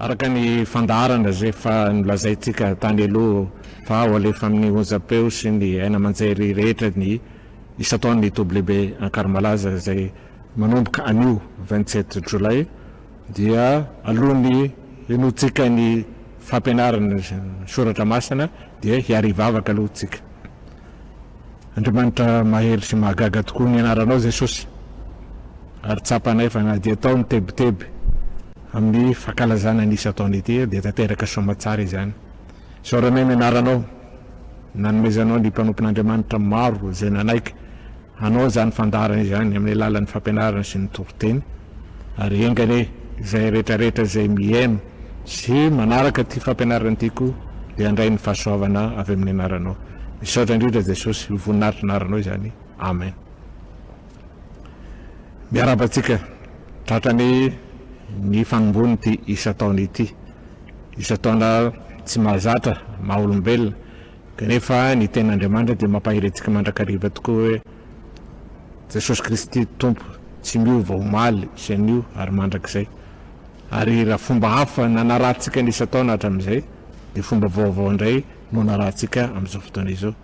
araka ny fandaharana zay fa nolazaitsika tany aloha fa ao alefa amin'ny ozapeo sy ny aina manjairy rehetra ny isataon'ny toblibe ankarimalaza zay manomboka anio 27 jolay dia alohany enotsika ny fampianarana soratra masina dia hiarivavaka alohatsika. Andriamanitra mahery sy mahagaga tokoa ny anaranao Jesosy ary tsapanay fa na dia tao mitebiteby amin'ny fankalazana ny isataony ity dia tanteraka somatsara izany. Soranay ny anaranao nanomezanao ny mpanompon'Andriamanitra maro zay nanaiky hanao zany fandarana izany amin'ny alalan'ny fampianarana sy ny toroteny ary engane izay rehetrarehetra zay mihaino sy manaraka ty fampianarana ty koa dia andray ny fahasoavana avy amin'ny anaranao. Misaotra indrindra Jesosy voninahitra anaranao izany. Amen. Miarabatsika tratrany ny fanombony ty isataony ity, isataona tsy mahazatra maha olombelona kanefa ny ten'Andriamanitra dia mampahirentsika mandrakariva tokoa hoe Jesosy Kristy tompo tsy miova omaly sy anio ary mandrakizay. Ary raha fomba hafa nanaratsika ny isataona hatramin'izay dia fomba vaovao indray no naratsika amin'izao fotoana izao.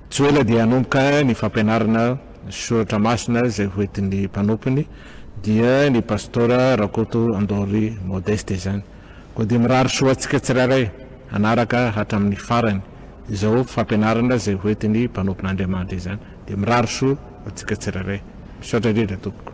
Tsy ela dia hanomboka ny fampianarana soratra masina zay hoentin'ny mpanompony dia ny pastora Rakoto Andory Modeste izany. Koa dia mirary soatsika tsirairay anaraka hatramin'ny farany izao fampianarana zay hoentin'ny mpanompon'Andriamanitra izany. Dia mirary soa atsika tsirairay. Misaotra indrindra tompoko.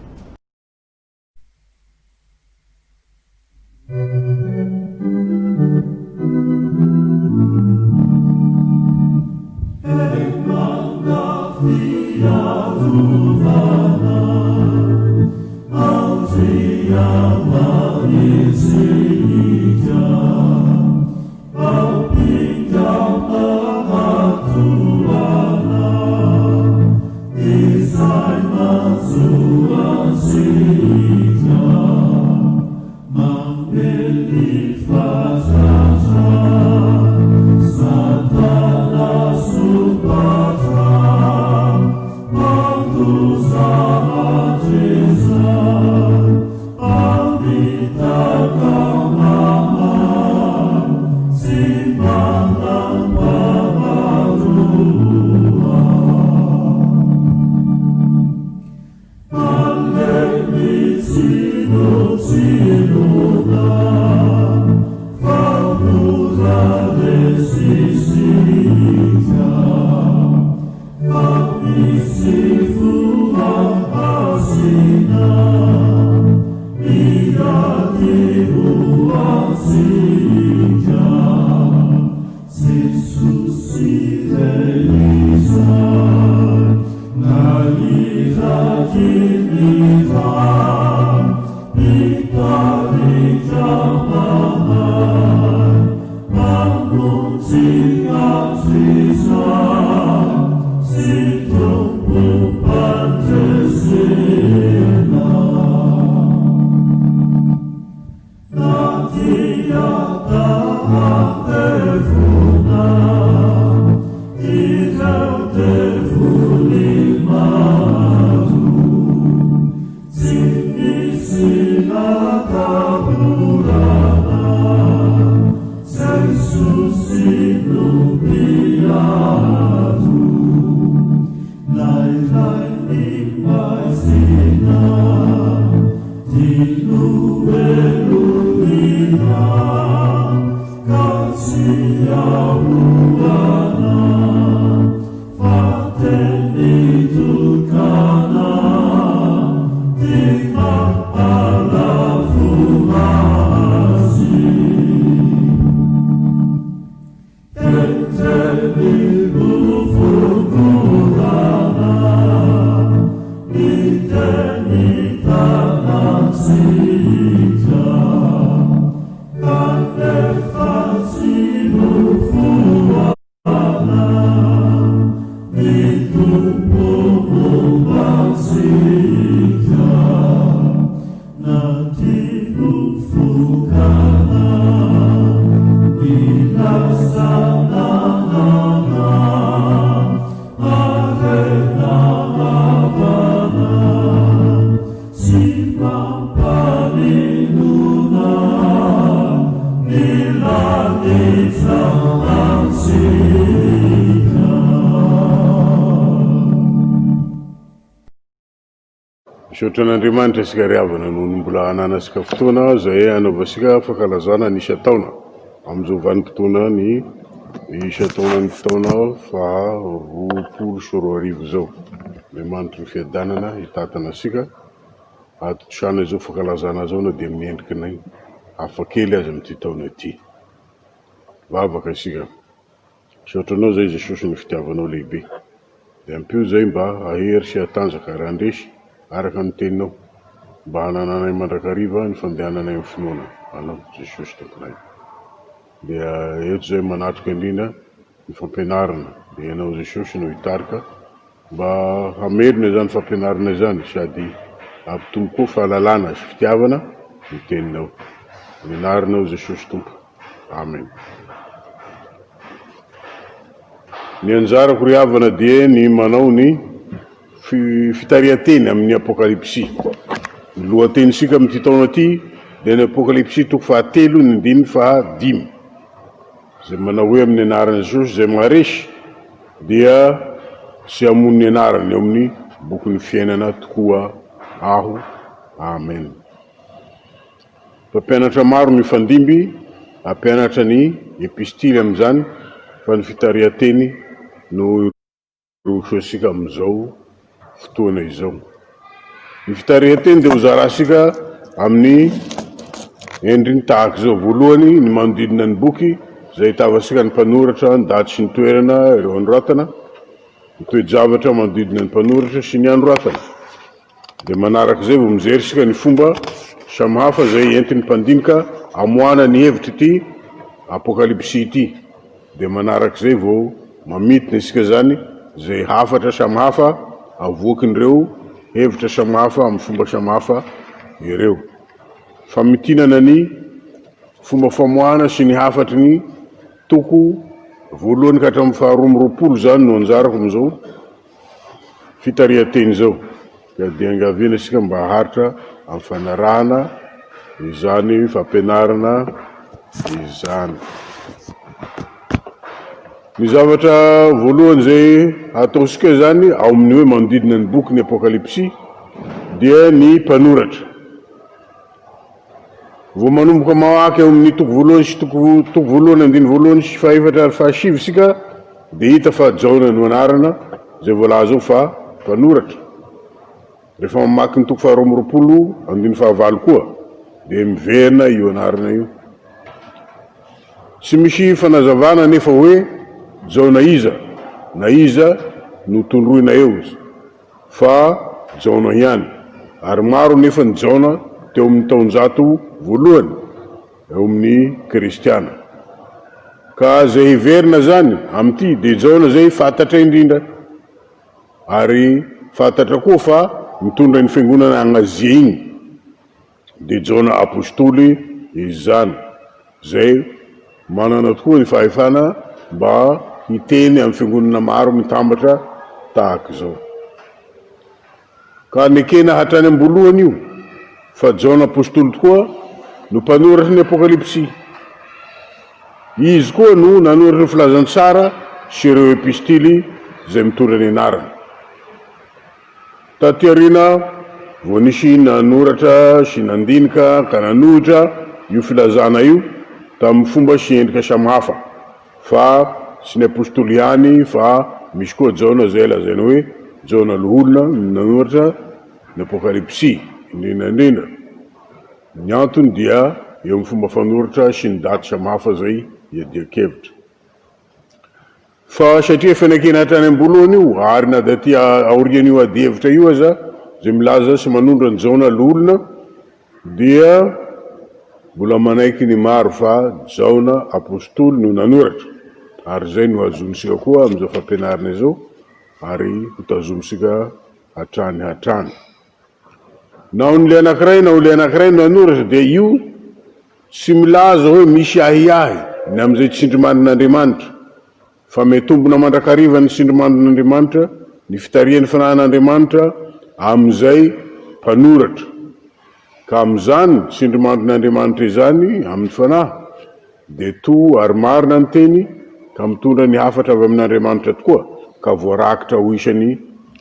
Misaotran'Andriamanitra isika riavana noho ny mbola ananasika fotoana zay anaovasika fankalazana ny isa-taona amin'izao vanim-potoana ny isa-taona ny taona faha roapolo sy roa arivo zao. Andriamanitra ny fiadanana hitatana asika atotrana izao fankalazana zao na dia amin'ny endrikiny hafakely azy amin'ity taona ity. Vavaka isika. Misaotranao zay Jesosy ny fitiavanao lehibe. Dia ampio zay mba ahery sy hatanjaka raha andresy araka ny teninao mba hanananay mandrakariva ny fandehananay amin'ny finoana anao Jesosy tomponay. Dia eto zay manatrika indrindra ny fampianarana dia ianao Jesosy no hitarika mba hamerina izany fampianarana izany sady hampitombo koa fahalalana sy fitiavana ny teninao. Ny anaranao Jesosy tompo. Amen. Ny anjarako ry havana dia ny manao ny fitarian-teny amin'ny apokalipsy. Ny lohatenisika amin'ity taona ity dia ny apokalipsy toko fahatelo ny andininy fahadimy. Zay manao hoe amin'ny anaran'i Jesosy zay maharesy dia sy hamono ny anarany eo amin'ny bokin'ny fiainana tokoa aho. Amen. Mpampianatra maro mifandimby hampianatra ny epistily amin'izany fa ny fitarian-teny no rososika amin'izao fotoana izao. Ny fitarian-teny dia hozarasika amin'ny endriny tahaka izao. Voalohany ny manodidina ny boky zay hitavasika ny mpanoratra, ny daty sy ny toerana ireo anoratana, ny toe-javatra manodidina ny mpanoratra sy ny anoratana. Dia manaraka izay vao mijery sika ny fomba samihafa zay entin'ny mpandinika amoana ny hevitra ity apokalipsy ity. Dia manaraka izay vao mamitina isika zany zay hafatra samihafa avoakin'ireo hevitra samihafa amin'ny fomba samihafa ireo. Famitinana ny fomba famoahana sy ny hafatry ny toko voalohany ka hatramin'ny faharoa amby roapolo zany no anjarako amin'izao fitarian-teny izao. Dia angaviana isika mba haharitra amin'ny fanarahana izany fampianarana izany. Ny zavatra voalohany zay ataosika zany ao amin'ny hoe manodidina ny boky ny apokalipsy dia ny mpanoratra. Vao manomboka mamaky ao amin'ny toko voalohany sy toko voalohany andiny voalohany sy fahaefatra ary fahasivy sika dia hita fa Jaona no anarana zay voalaza ao fa mpanoratra. Rehefa mamaky ny toko faharoa amby roapolo andiny fahavalo koa dia miverina io anarana io. Tsy misy fanazavana nefa hoe Jaona iza na iza no tondroina eo fa Jaona ihany. Ary maro nefa ny Jaona teo amin'ny taonjato voalohany eo amin'ny kristiana. Ka zay hiverina zany amin'ity dia Jaona zay fantatra indrindra ary fantatra koa fa mitondra ny fiangonana agn'Azia igny. Dia Jaona apôstoly izany zay manana tokoa ny fahefana mba hiteny amin'ny fiangonana maro mitambatra tahaka izao. Ka nekena hatrany am-boalohany io fa Jaona apôstoly tokoa no mpanoratra ny apokalipsy. Izy koa no nanoratra ny filazantsara sy ireo epistily zay mitondra ny anarany. Taty aoriana vao nisy nanoratra sy nandinika ka nanohitra io filazana io tamin'ny fomba sy endrika samihafa fa sy ny apôstoly ihany fa misy koa Jaona zay lazaina hoe Jaona loholona nanoratra ny apokalipsy indrindrandrindra. Ny antony dia eo amin'ny fomba fanoratra sy ny daty samihafa zay iadian-kevitra. Fa satria fanekena hatrany am-boalohany io ary na dia ty aorian'io adi-hevitra io aza zay milaza sy manondra ny Jaona loholona dia mbola manaiky ny maro fa Jaona apôstoly no nanoratra. Ary zay no azomisika koa amin'izao fampianarana izao ary hotazomisika hatrany hatrany. Na le anankiray na le anankiray no nanoratra dia io tsy milaza hoe misy ahiahy ny amin'izay tsindrimandrin'Andriamanitra fa metombona mandrakariva ny tsindrimandrin'Andriamanitra ny fitarian'ny fanahin'Andriamanitra amin'izay mpanoratra. Ka amin'izany tsindrimandrin'Andriamanitra izany amin'ny fanahy dia to ary marina ny teny ka mitondra ny hafatra avy amin'Andriamanitra tokoa ka voarakitra ho isan'ny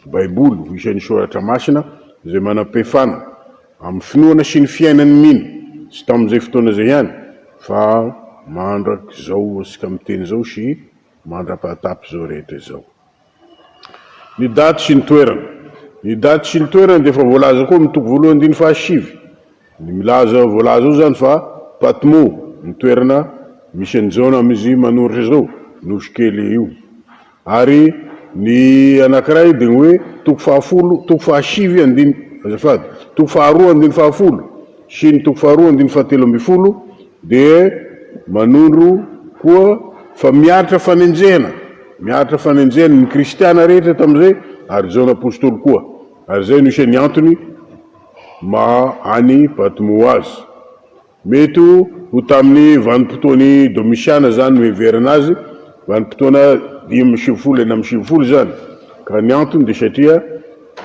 baiboly, ho isan'ny soratra masina zay manam-pehefana amin'ny finoana sy ny fiainany mino, tsy tamin'izay fotoana zay ihany fa mandraky zao asika miteny zao sy mandra-pahatapy zao rehetra zao. Ny daty sy ny toerana. Ny daty sy ny toerana dia efa voalaza koa mitoko voalohany diny fahasivy. Ny milaza voalaza io zany fa Patmo, ny toerana misy an'izao amin'izy manoratra zao, nosy kely io. Ary ny anankiray dia hoe toko fahasivy andiny azafady, toko faharoa andiny fahafolo sy ny toko faharoa andiny fahatelo ambin'ny folo dia manondro koa fa miaritra fanenjehana ny kristiana rehetra tamin'izay ary zao n'apôstôly koa. Ary zay no isan'ny antony any Patmo azy. Mety ho tamin'ny vanim-potoany Domisiana zany miheverana azy, vanim-potoana 570 zany. Ka ny antony dia satria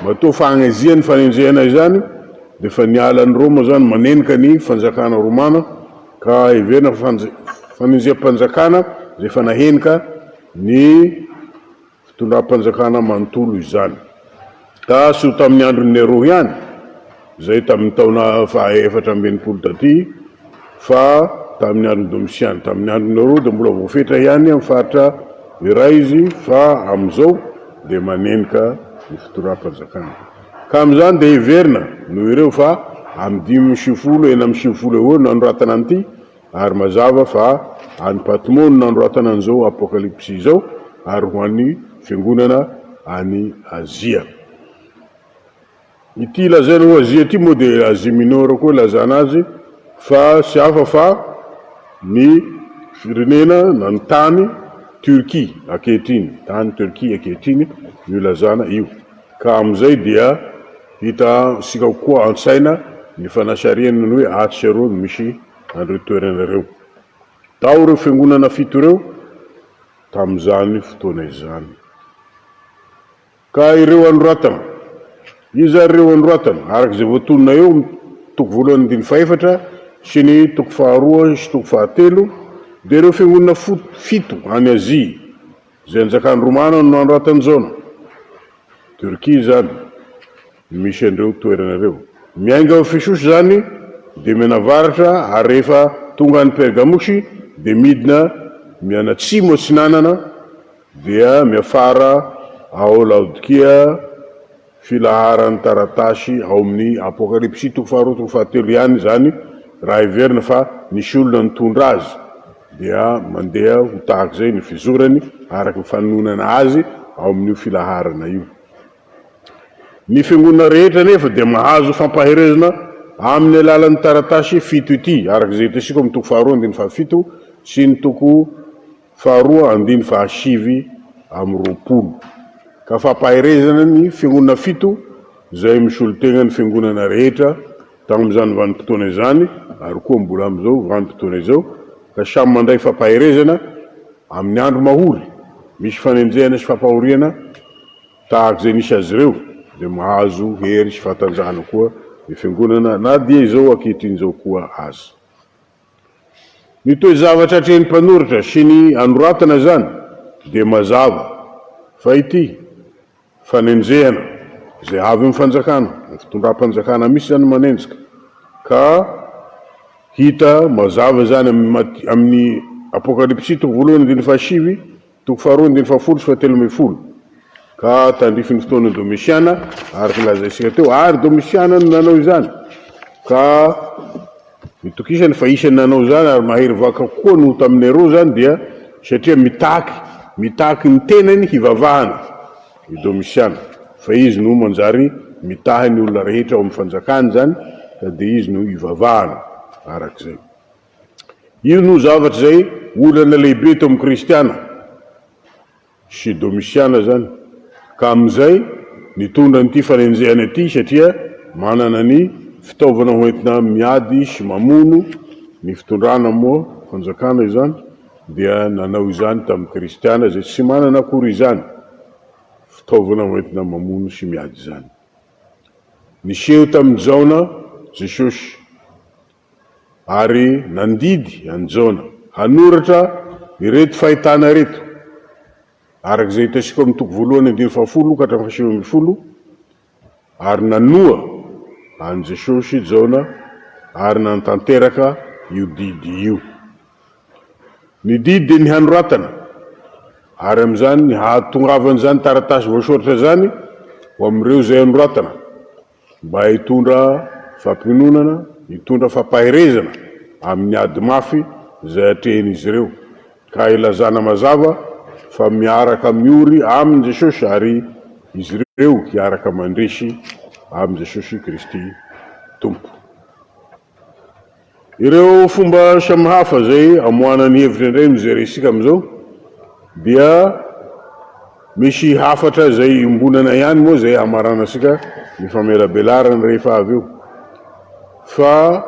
matoa fagnaziany fanenjehana izany dia fa nialan'ny Roma zany manenika ny fanjakana romana ka heverina fanenjeham-panjakana zay fa nahenika ny fitondram-panjakana manontolo izany. Ka sy ho tamin'ny andron'ny Nero ihany, zay tamin'ny taona faha-efatra ambinipolo taty, fa tamin'ny andron'ny Domisiana. Tamin'ny andron'ny Nero dia mbola voafetra ihany amin'ny faritra iray izy, fa amin'izao dia manenika ny fitondram-panjakana. Ka amin'izany dia heverina noho ireo fa amin'ny 570 eo no nanoratana an'ity, ary mazava fa any Patmo no nanoratana an'izao apokalipsy izao ary ho an'ny fiangonana any Azia. Ity lazaina ho Azia ity moa dia Azia minora koa lazana azy, fa sy hafa fa ny firenena na ny tany Turquie ankehitriny, tany Turquie ankehitriny io lazana io. Ka amin'izay dia hita sika koa an-tsaina ny fanasariana ny hoe aty sy arô misy andreo toerana ireo. Tao ireo fiangonana fito ireo tamin'izany fotoana izany. Ka ireo anoratana, iza ireo anoratana araka izay voatonona eo toko voalohany andiny faefatra sy ny toko faharoa sy toko fahatelo, dia ireo fiangonana fito any Azia zay anjakan'ny Romana no anoratan'izao. Turquie zany misy andreo toerana ireo. Miainga Efesosy zany dia menavaratra ary rehefa tonga any Pergamosy dia midina mianatsimo atsinanana dia miafara ao Laodikia filaharan'ny taratasy ao amin'ny apokalipsy toko faharoa toko fahatelo ihany zany raha heverina fa nisy olona nitondra azy dia mandeha ho tahaka izay ny fizorany araka ny fanonana azy ao amin'io filaharana io. Ny fiangonana rehetra nefa dia mahazo fampaherezana amin'ny alalan'ny taratasy fito ity, araka izay hitasika amin'ny toko faharoa andiny fahafito sy ny toko faharoa andiny fahasivy amin'ny roapolo. Ka fampaherezana ny fiangonana fito zay misolo-tegna ny fiangonana rehetra tamin'izany vanim-potoana izany ary koa mbola amin'izao vanim-potoana izao, ka samy mandray fampaherezana amin'ny andro mahory, misy fanenjehana sy fampahoriana tahaka izay nisy azy ireo, dia mahazo hery sy fahatanjahana koa ny fiangonana na dia izao ankehitriny izao koa azy. Ny toe zavatra hatrehan'ny mpanoratra sy ny anoratana zany dia mazava fa ity fanenjehana zay avy amin'ny fanjakana, ny fitondram-panjakana misy zany manenjika, ka hita mazava zany amin'ny apokalipsy toko voalohany andiny fahasivy, toko faharoa andiny fahafolo sy fahatelo ambin'ny folo. Ka tandrifin'ny fotoana Domisiana araka lazaisika teo, ary Domisiana no nanao izany. Ka mitokisany fa isany nanao zany ary mahery vaka koa no tamin'ny Nero zany dia satria mitaky ny tenany hivavahana i Domisiana, fa izy no manjary mitahy ny olona rehetra ao amin'ny fanjakany zany, ka dia izy no hivavahana arak'izay. Io no zavatra zay olana lehibe teo amin'ny kristiana sy Domisiana zany. Ka amin'izay nitondra n'ity fanenjehana ity satria manana ny fitaovana hoentina miady sy mamono ny fitondrana moa fanjakana izany, dia nanao izany tamin'ny kristiana zay tsy manana akory izany fitaovana hoentina mamono sy miady izany. Niseho tamin'ny Jaona Jesosy ary nandidy any Jaona hanoratra ireto fahitana reto arak'izay hitasika amin'ny toko voalohany andiny fahafolo ka hatramin'ny fahasivy ambin'ny folo, ary nanoa an Jesosy jaona ary nanatanteraka io didy io. Ny didy dia ny hanoratana, ary amin'izany ny hahatongavan'izany taratasy voasoratra zany ho amin'ireo zay hanoratana mba hitondra fampinonana, hitondra fampaherezana amin'ny ady mafy zay atrehan'izy ireo, ka ilazana mazava fa miaraka miory amin Jesosy ary izy ireo hiaraka mandresy amin Jesosy Kristy Tompo. Ireo fomba samihafa zay amoahana ny hevitra indray mijeresika amizao dia misy hafatra zay imbonana ihany moa zay hamaranasika ny famelabelarana rehefa avy eo, fa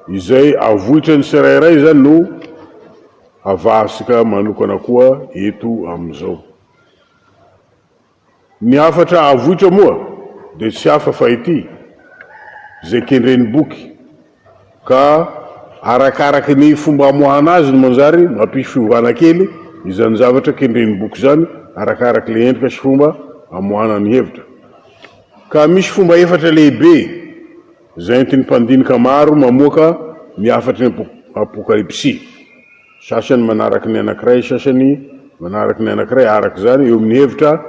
izay avoitra ny tsirairay zany no avahasika manokana koa eto amizao. Ny hafatra avoitra moa dia tsy hafa fa ity zay kendren'ny boky, ka arakaraky ny fomba amoahana azy no manjary mampisy fiovana kely izany zavatra kendren'ny boky zany arakaraky le endrika sy fomba amoahana ny hevitra. Ka misy fomba efatra lehibe zay entin'ny mpandinika maro mamoaka ny hafatry ny apokalipsy, sasany manaraky ny anankiray, sasany manaraky ny anankiray, araky zany eo amin'ny hevitra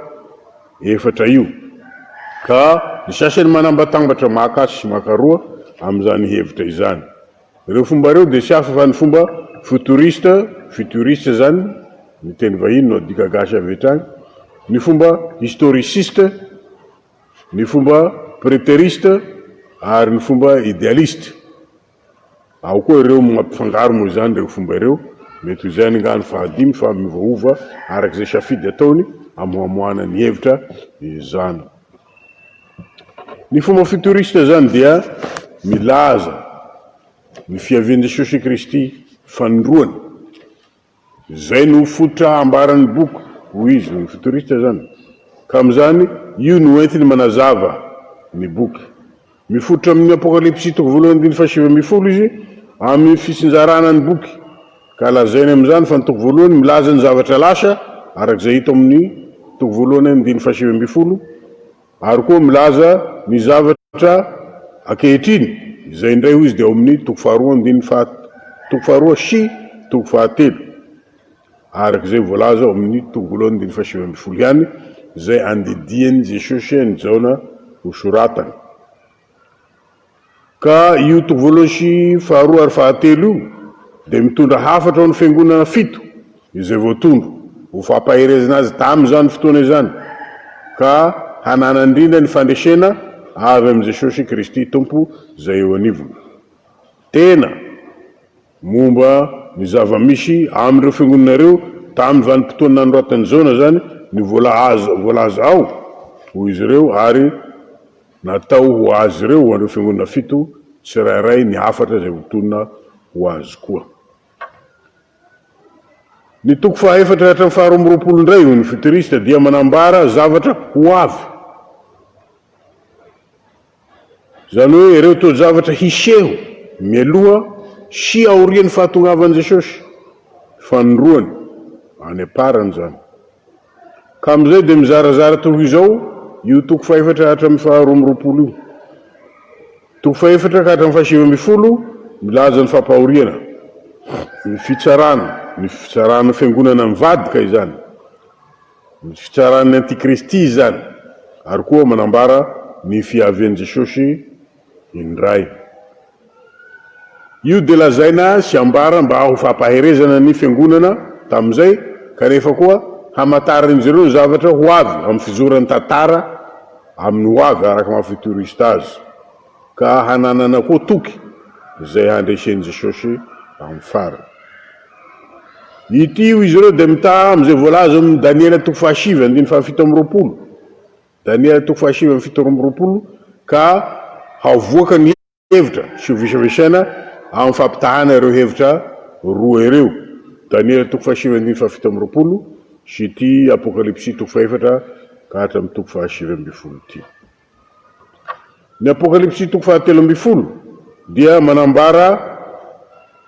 efatra io, ka ny sasany manambatambatra mahakasy sy makaroa amin'izany hevitra izany. Ireo fomba reo dia tsy hafa fa ny fomba futuriste zany ny teny vahiny no dika gasy avy hatrany, ny fomba historiciste, ny fomba prétériste ary ny fomba idéaliste. Ao koa ireo mampifangaro moa zany ireo fomba ireo, mety ho zay ngany fahadimy fa mivaova arak'izay safidy ataony amoamoana ny hevitra izany. Ny fomba futuriste zany dia milaza ny fiavian'i Jesosy Kristy fanondroany, zay no fototra ambaran'ny boky ho izy ny futuriste zany, ka amin'izany io no entiny manazava ny boky. Mifototra amin'ny apokalipsy toko voalohany andiny fahasivy ambin'ny folo izy amin'ny fitsinjarana ny boky, ka lazainy amin'izany fa ny toko voalohany milaza ny zavatra lasa arak'izay hita amin'ny toko voalohany andiny fahasivy ambin'ny folo, ary koa milaza ny zavatra ankehitriny izay indray ho izy dia ao amin'ny toko faharoa andiny toko faharoa sy toko fahatelo, arak'izay voalaza ao amin'ny toko voalohany andiny fahasivy ambin'ny folo ihany zay andidian'i Jesosy nijaona ho soratany. Ka io toko voalohany sy faharoa ary fahatelo io dia mitondra hafatra ao ny fiangonana fito izay voatondro ho fampaherezana azy tamin'izany fotoana izany, ka hanana indrindra ny fandresena avy amin'i Jesosy Kristy Tompo zay eo anivony. Tena momba ny zava-misy amin'ireo fiangonana ireo tamin'ny vanim-potoana nanoratany Jaona zany ny voalaza ao ho izy ireo, ary natao ho azy ireo ho an'ireo fiangonana fito tsirairay ny hafatra zay votonina ho azy koa. Ny toko fahaefatra hatramin'ny faharoa amby roapolo indray ny futuriste dia manambara zavatra ho avy, zany hoe ireo toa zavatra hiseho mialoha sy aorian'ny fahatongavan'i Jesosy fanondroany any aparany zany. Ka amin'izay dia mizarazara toy izao io toko fahaefatra hatramin'ny faharoa amby roapolo io. Toko fahaefatra ka hatramin'ny fahasivy ambin'ny folo milaza ny fampahoriana, ny fitsarana fiangonana mivadika izany, ny fitsaran'ny antikristy izany, ary koa manambara ny fiavian'i Jesosy indray. Io dia lazaina sy ambara mba ho fampaherezana ny fiangonana tamin'izay, kanefa koa hamantaran'izy ireo zavatra ho avy amin'ny fizoran'ny tantara amin'ny ho avy araka mahafuturiste azy, ka hananana koa toky izay handresen'i Jesosy amin'ny farany. Ity io izy ireo dia mitaha amin'izay voalaza amin'ny Daniela toko fahasivy andiny fahafito amby roapolo, Daniela toko fahasivy amin'ny fito amby roapolo, ka havoaka ny hevitra sy ho visavisaina amin'ny fampitahana ireo hevitra roa ireo, Daniela toko fahasivy andiny fahafito amby roapolo sy ity apokalipsy toko fahaefatra ka hatramin'ny toko fahasivy amby folo ity. Ny apokalipsy toko fahatelo amby folo dia manambara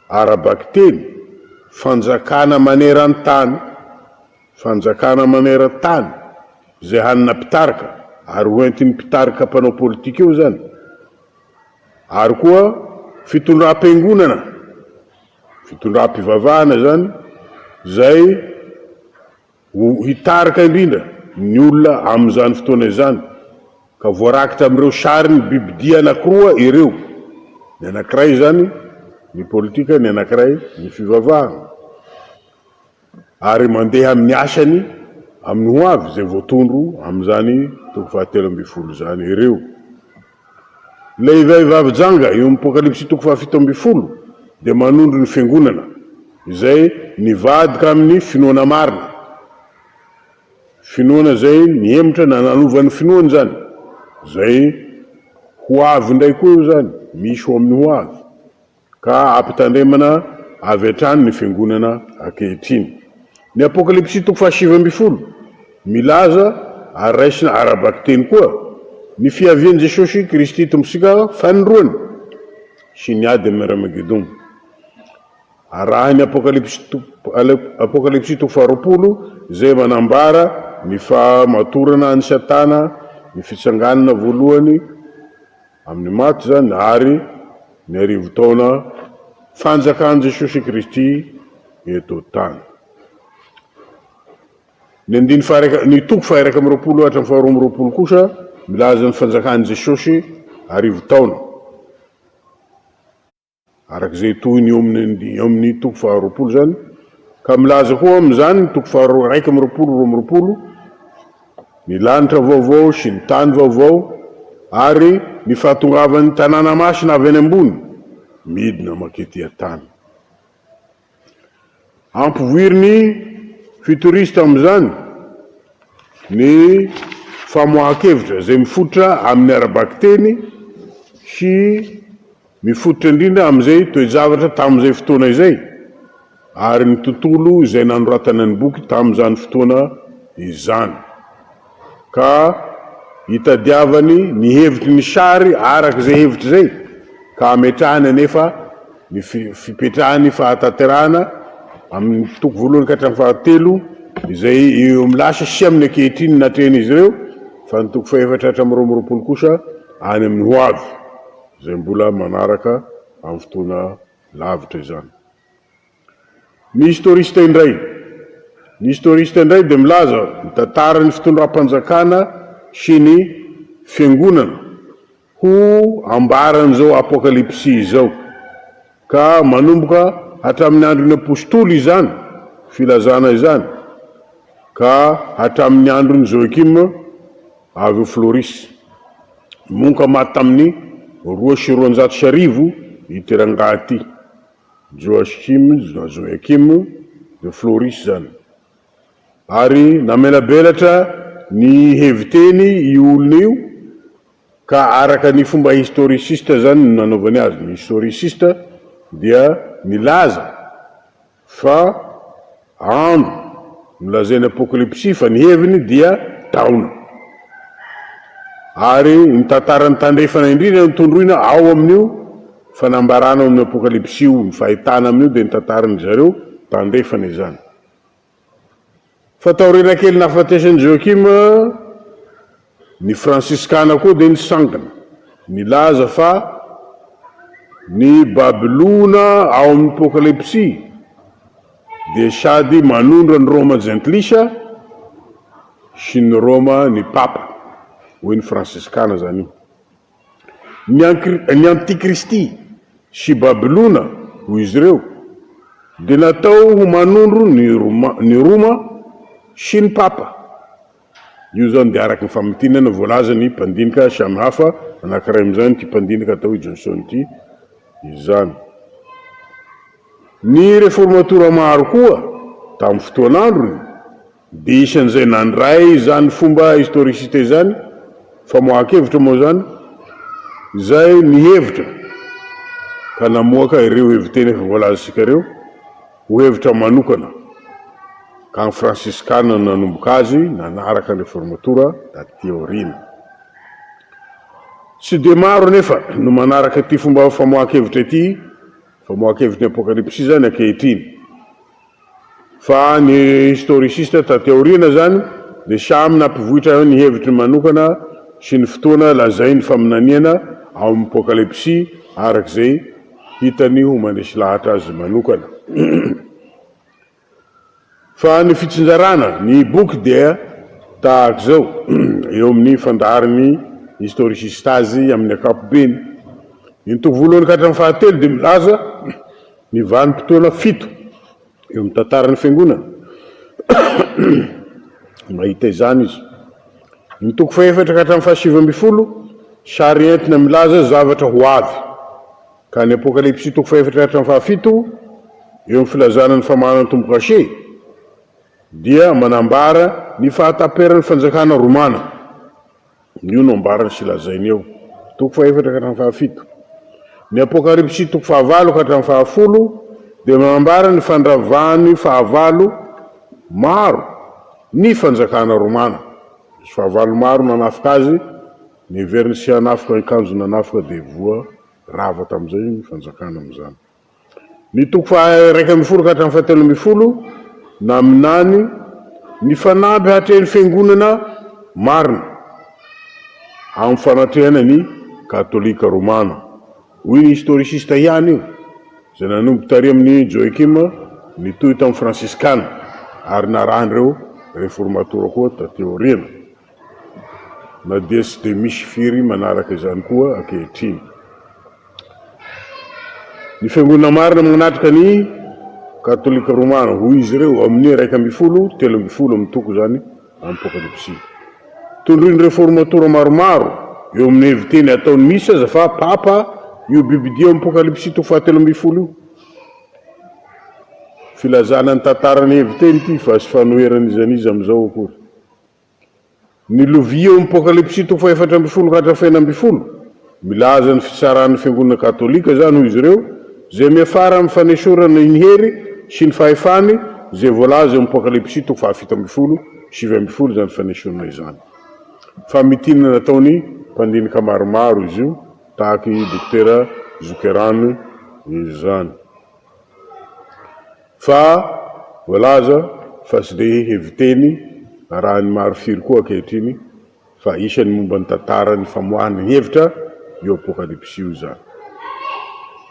arabaky teny fanjakana maneran-tany, fanjakana maneran-tany zay hanina mpitarika ary hoentin'ny mpitarika mpanao politika io zany, ary koa fitondram-piangonana, fitondram-pivavahana zany zay hitarika indrindra ny olona amin'izany fotoana izany, ka voarakitra amin'ireo sariny bibidia anankiroa ireo, ny anankiray zany ny politika, ny anankiray ny fivavahana, ary mandeha amin'ny asany amin'ny ho avy zay voatondro amin'izany toko 17 zany ireo. Ilay vavy-janga eo amin'ny apokalipsy toko 17 dia manondro ny fiangonana izay nivadika amin'ny finoana marina, finoana zay nihemotra na nanovany finoana zany, zay ho avy indray koa io zany, misy ho amin'ny ho avy, ka ampitandremana avy hatrany ny fiangonana ankehitriny. Ny apokalipsy toko 17 milaza ary raisina arabaky teny koa ny fiavian'i Jesosy Kristy tombosika fanindroany sy ny ady amin'ny Armagedon. Arahiny apokalipsy toko 20 zay manambara ny famatorana ny Satana, ny fitsanganana voalohany amin'ny maty zany ary ny arivo taona fanjakan'i Jesosy Kristy eto tany. Ny toko 120 hatramin'ny 220 kosa milaza ny fanjakan'i Jesosy arivo taona, arak'izay tohiny eo amin'ny toko 120 zany, ka milaza koa amin'izany ny toko 120 ny lanitra vaovao sy ny tany vaovao ary ny fahatongavan'ny tanàna masina avy any ambony midina makety tany. Ampivoiriny futuriste amin'izany ny famohan-kevitra zay mifototra amin'ny arabaky teny sy mifototra indrindra amin'izay toe-javatra tamin'izay fotoana izay, ary ny tontolo izay nanoratana ny boky tamin'izany fotoana izany, ka hitadiavany ny hevitry ny sary arak'izay hevitry zay, ka ametrahany anefa ny fipetrahany fahatanterahana amin'ny toko voalohany ka hatramin'ny fahatelo izay eo amin'ny lasa sy amin'ny ankehitriny natrehany izy ireo, fa ny toko 4 hatramin'ny 20 kosa any amin'ny ho avy zay mbola manaraka amin'ny fotoana lavitra izany. Ny historiste indray dia milaza ny tantara ny fitondram-panjakana sy ny fiangonana ho ambaran'izao apokalipsy izao, ka manomboka hatramin'ny andron'ny apôstôly izany filazana izany, ka hatramin'ny andron'ny Joakim avy Floris, monka maty tamin'ny 2,200 iterangaty, Joakim de Floris zany. Ary namelabelatra ny heviteny i olona io, ka araka ny fomba historisiste zany no nanaovany azy. Ny historisiste dia milaza fa andro nolazainy apokalipsy fa ny heviny dia taona, ary ny tantarany tandrefana indrindra nitondroina ao amin'io fanambarana amin'ny apokalipsy io, ny fahitana amin'io dia ny tantarany zareo tandrefana izany. Fataorena kely nahafatesan'ny Joakim ny fransiskana koa dia nisangana, milaza fa ny Babilona ao amin'ny apokalipsy dia sady manondra ny Roma jentilisa sy ny Roma ny papa, hoy ny fransiskana zany io. Ny antikristy sy Babilona hoy izy ireo dia natao ho manondro ny Roma sy ny papa. Io zany dia araka ny famatinana voalaza ny mpandinika samy hafa anankiray amin'izany ty mpandinika atao Johnson ty izany. Ny réformatora maro koa tamin'ny fotoan'androny dia isan'izay nandray zany fomba historisite zany, famohan-kevitra moa zany, zay nihevitra ka namoaka ireo heviteny efa voalazantsika ireo ho hevitra manokana, ka ny fransiskana nanomboka azy nanaraka ny réformatora taty aoriana. Tsy dia maro anefa no manaraka ty fomba famohan-kevitra ity, famohan-kevitry ny apokalipsy zany ankehitriny, fa ny historisiste tateoriana zany de samy nampivohitra ny hevitry manokana sy ny fotoana lazay ny faminaniana ao amin'ny apokalypsy arak'izay hitany ho manesy lahatra azy manokana. Fa ny fitsinjarana ny boky dia tahaka zao eo amin'ny fandaharany historisiste azy amin'ny ankapobeny. Ny toko voalohany ka hatramin'ny fahatelo dia milaza ny vanim-potoana 7 eo amin'ny tantaran'ny fiangonana mahita izany izy. Ny toko faefatra ka hatramin'ny faha 7 sary entina milaza zavatra ho avy, ka ny apokalypsy toko faefatra ka hatramin'ny faha 7 eo amin'ny filazana ny famahanany tombo-kase dia manambara ny fahataperan'ny fanjakana romana. Io no ambarany sy lazainy eo toko faefatra ka hatramin'ny faha 7. Ny apokalypsy toko fahavalo ka hatramin'ny faha 10 dia manambara ny fandravahany fahavalo maro ny fanjakana romana. Misy fahavalo maro nanafika azy, ny heveriny sy hanafika akanjo nanafika dia voa rava tamin'izay ny fanjakana amin'izany. Ny toko faha 1 ka hatramin'ny faha 13 naminany ny fanampy hatrehan'ny fiangonana marina amin'ny fanatrehana ny katolika romana. Hoy ny historisiste ihany io zay nanomboka tary amin'ny Joachim ny toy tamin'ny fransiskana ary narahan'ireo réformatora koa tateoriana, na dia tsy dia misy firy manaraka izany koa ankehitriny. Ny fiangonana marina manatrika ny katolika romana, hoy izy ireo amin'ny 1 13 amin'ny toko zany amin'ny apokalypsy. Tondroin'ny réformatora maromaro eo amin'ny heviteny ataony misy aza fa papa io bibidia amin'ny apokalypsy toko faha 13 io. Filazana ny tantarany heviteny ity fa sy fanoheran'izany izy amin'izao akory. Ny lovia eo amin'ny apokalypsy toko faha 14 ka hatramin'ny 19 milaza ny fitsaran'ny fiangonana katolika zany hoy izy ireo, zay miafara amin'ny fanesorana ny hery sy ny fahefany zay voalaza eo amin'ny apokalypsy toko faha 17 7 zany fanesorana izany. Famitinana nataony mpandinika maromaro izy io tahaky dokotera Zuckerano izany. Fa voalaza fa tsy dia heviteny raha ny maro firy koa ankehitriny fa isany momba ny tantara ny famoahana hevitra io apokalypsy io zany.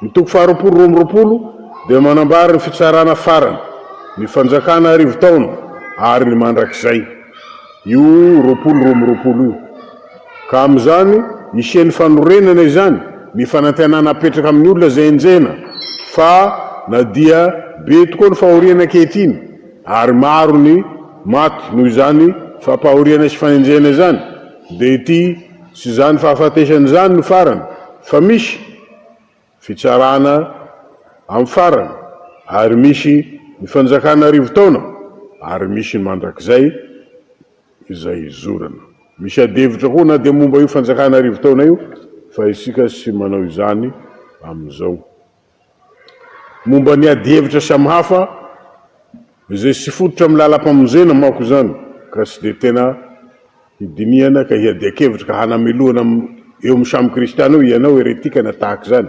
Ny toko faha 20 dia manambara ny fitsarana farany ny fanjakana 10 taona ary ny mandrakizay io 20 io, ka amin'izany isian'ny fanorenana izany ny fanantenana apetraka amin'ny olona zay enjena fa na dia be tokoa ny fahoriana ankehitriny ary maro ny maty noho izany fampahoriana sy fanenjena izany, dia ity sy zany fahafatesany zany no farany, fa misy fitsarana amin'ny farany ary misy ny fanjakana 10 taona ary misy ny mandrakizay izay izorana. Misy adevitra koa na dia momba io fanjakana 10 taona io fa isika sy manao izany amin'izao. Momba ny adevitra samihafa izay sy fototra amin'ny lalam-pamonjena manko zany, ka tsy dia tena hidinihana ka hiadian-kevitra ka hanamelohana eo amin'ny samy kristiana io ianao heretika na tahaka izany.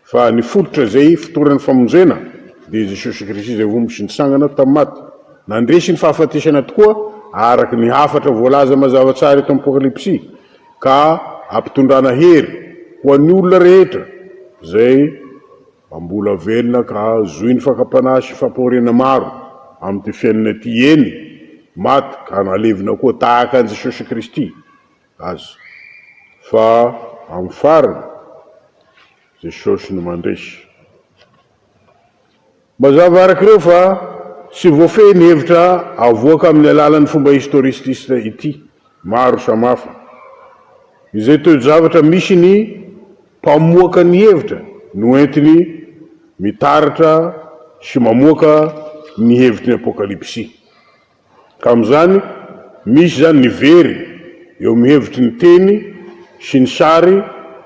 Fa ny fototra zay fotoran'ny famonjena dia Jesosy Kristy zay vombo sy nitsangana tamin'ny maty nandresy ny fahafatesana tokoa araky ny hafatra voalaza mazava tsara eto amin'ny apokalypsy, ka ampitondrana hery ho an'ny olona rehetra zay ambola velona ka zohy ny fakapanahy sy fampahoriana maro amin'ny ty fiainana ty eny maty ka nalevina koa tahaka an Jesosy Kristy azy. Fa amin'ny farany Jesosy no mandresy. Mazava arak'ireo fa sy voafehy ny hevitra avoaka amin'ny alalan'ny fomba historisiste ity maro samahafa. Izay toy zavatra misy ny mpamoaka ny hevitra no entiny mitaratra sy mamoaka ny hevitry ny apokalypsy. Ka amin'izany misy zany ny very eo amin'ny hevitry ny teny sy ny sary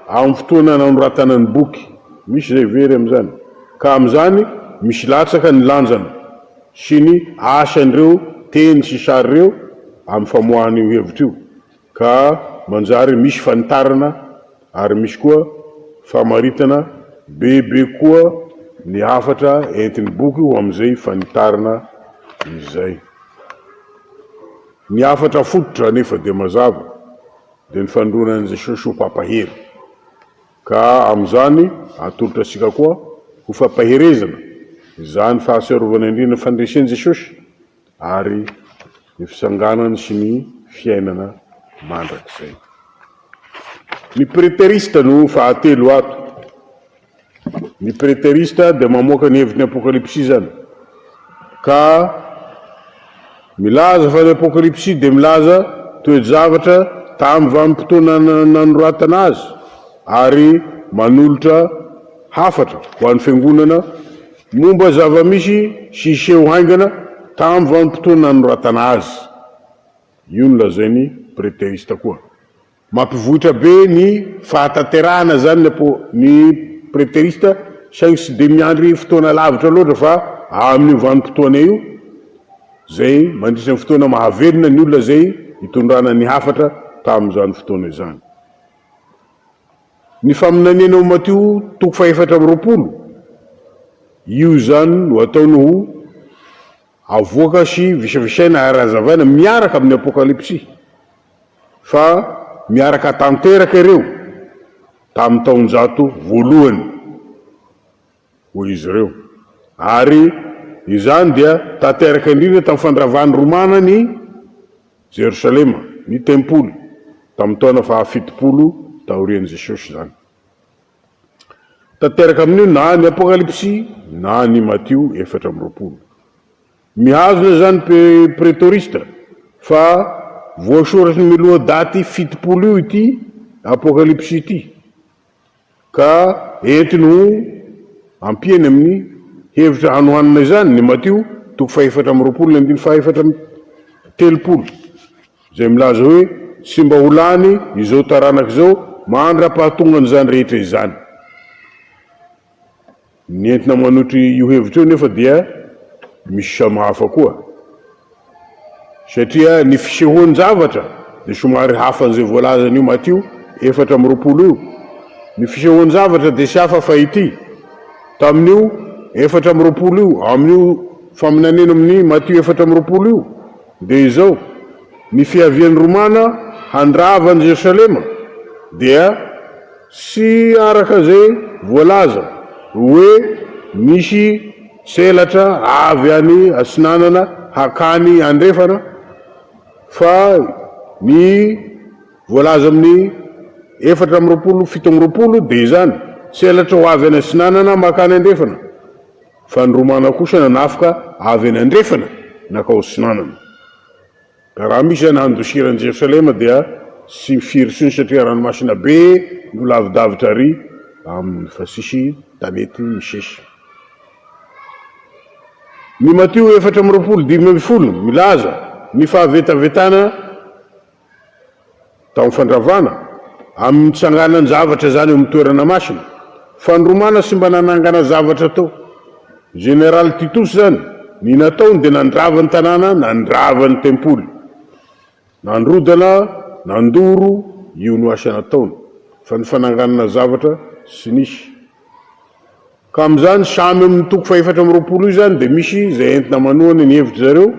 amin'ny fotoana nanoratana ny boky, misy zay very amin'izany. Ka amin'izany misy latsaka ny lanjana sy ny asan'ireo teny sy sary ireo amin'ny famoahan'io hevitra io, ka manjary misy fanitarana ary misy koa famaritana bebe koa ny hafatra entin'ny boky ho amin'izay fanitarana izay. Ny afatra fototra nefa de mazava de ny fandronan'izay sosopapahery ka am'izany atolotra asika koa ho fampaherezana izany fahatsiarovana indrindra fandreseny Jesosy ary ny fisanganany sy ny fiainana mandrakizay. Ny preterista no fahatelo ato. Ny preterista de mamoaka ny hevitry ny apokalipsy zany ka milaza fa ny apokalipsy de milaza toe-javatra tamin'ny vanim-potoana nanoratana azy ary manolotra hafatra ho an'ny fiangonana momba zava-misy sy seho haingana tamin'ny vanim-potoana nanoratana azy. Io no lazainy preterista koa. Mampivohitra be ny fahatanterahana zany ny preterista saingy sy de miandry fotoana lavitra loatra fa amin'ny vanim-potoana io zay mandritra ny fotoana mahavelona ny olona zay hitondrana ny hafatra tamin'izany fotoana izany. Ny faminaniana ao Matio 4:20 io zany no ataony ho avoaka sy visavisaina ara-hazavana miaraka amin'ny apokalipsy fa miaraka tanteraka ireo tamin'ny taonjato voalohany ho izy ireo ary izany dia tanteraka indrindra tamin'ny fandravany romana ny Jerosalema, ny tempoly tamin'ny taona fahafitopolo taorian'i Jesosy zany. Tanteraka amin'io na ny apokalipsy na ny Matio 4:20. Mihazona zany pretorista fa voasoratry miloha daty fitopolo io ity apokalipsy ity ka entiny ho ampiany amin'ny hevitra hanohanana izany ny Matio 4:20 zay milaza hoe tsy mba ho lany izao taranaky zao mandra-pahatongany zany rehetra izany. Ny entina manotry io hevitra io nefa dia misy samihafa koa satria ny fisehoany zavatra de somary hafa an'izay voalazan'io Matio 4:20 io. Ny fisehoany zavatra de sy hafa fa ity tamin'io 4:20 io amin'io faminanena amin'ny Matio 4:20 io de izao ny fiavian'ny romana handravany Jerosalema dia sy araka zay voalaza hoe misy selatra avy any asinanana hakany andrefana fa ny voalaza amin'ny 4:20 de izany selatra ho avy any asinanana makany andrefana fa ny romana kosa nanafika avy any andrefana nakao sinanana. Ka raha misy zany handosiran'i Jerosalema dia sy firy siny satria ranomasina be no lavidavitra ary amin'ny fa sisy tanety misesy. Ny Matio 4:20 milaza ny fahavetavetana tamin'ny fandravana amin'ny tsanganany zavatra zany amin'ny toerana masina fa ny romana sy mba nanangana zavatra tao. Generaly Titus zany ny nataony de nandravany tanàna nandravany tempoly nandrodana nandoro io no asa nataony fa ny fananganana zavatra sy nisy. Ka am'izany samy amin'ny 4:20 io zany de misy zay entina manohany ny hevitra zareo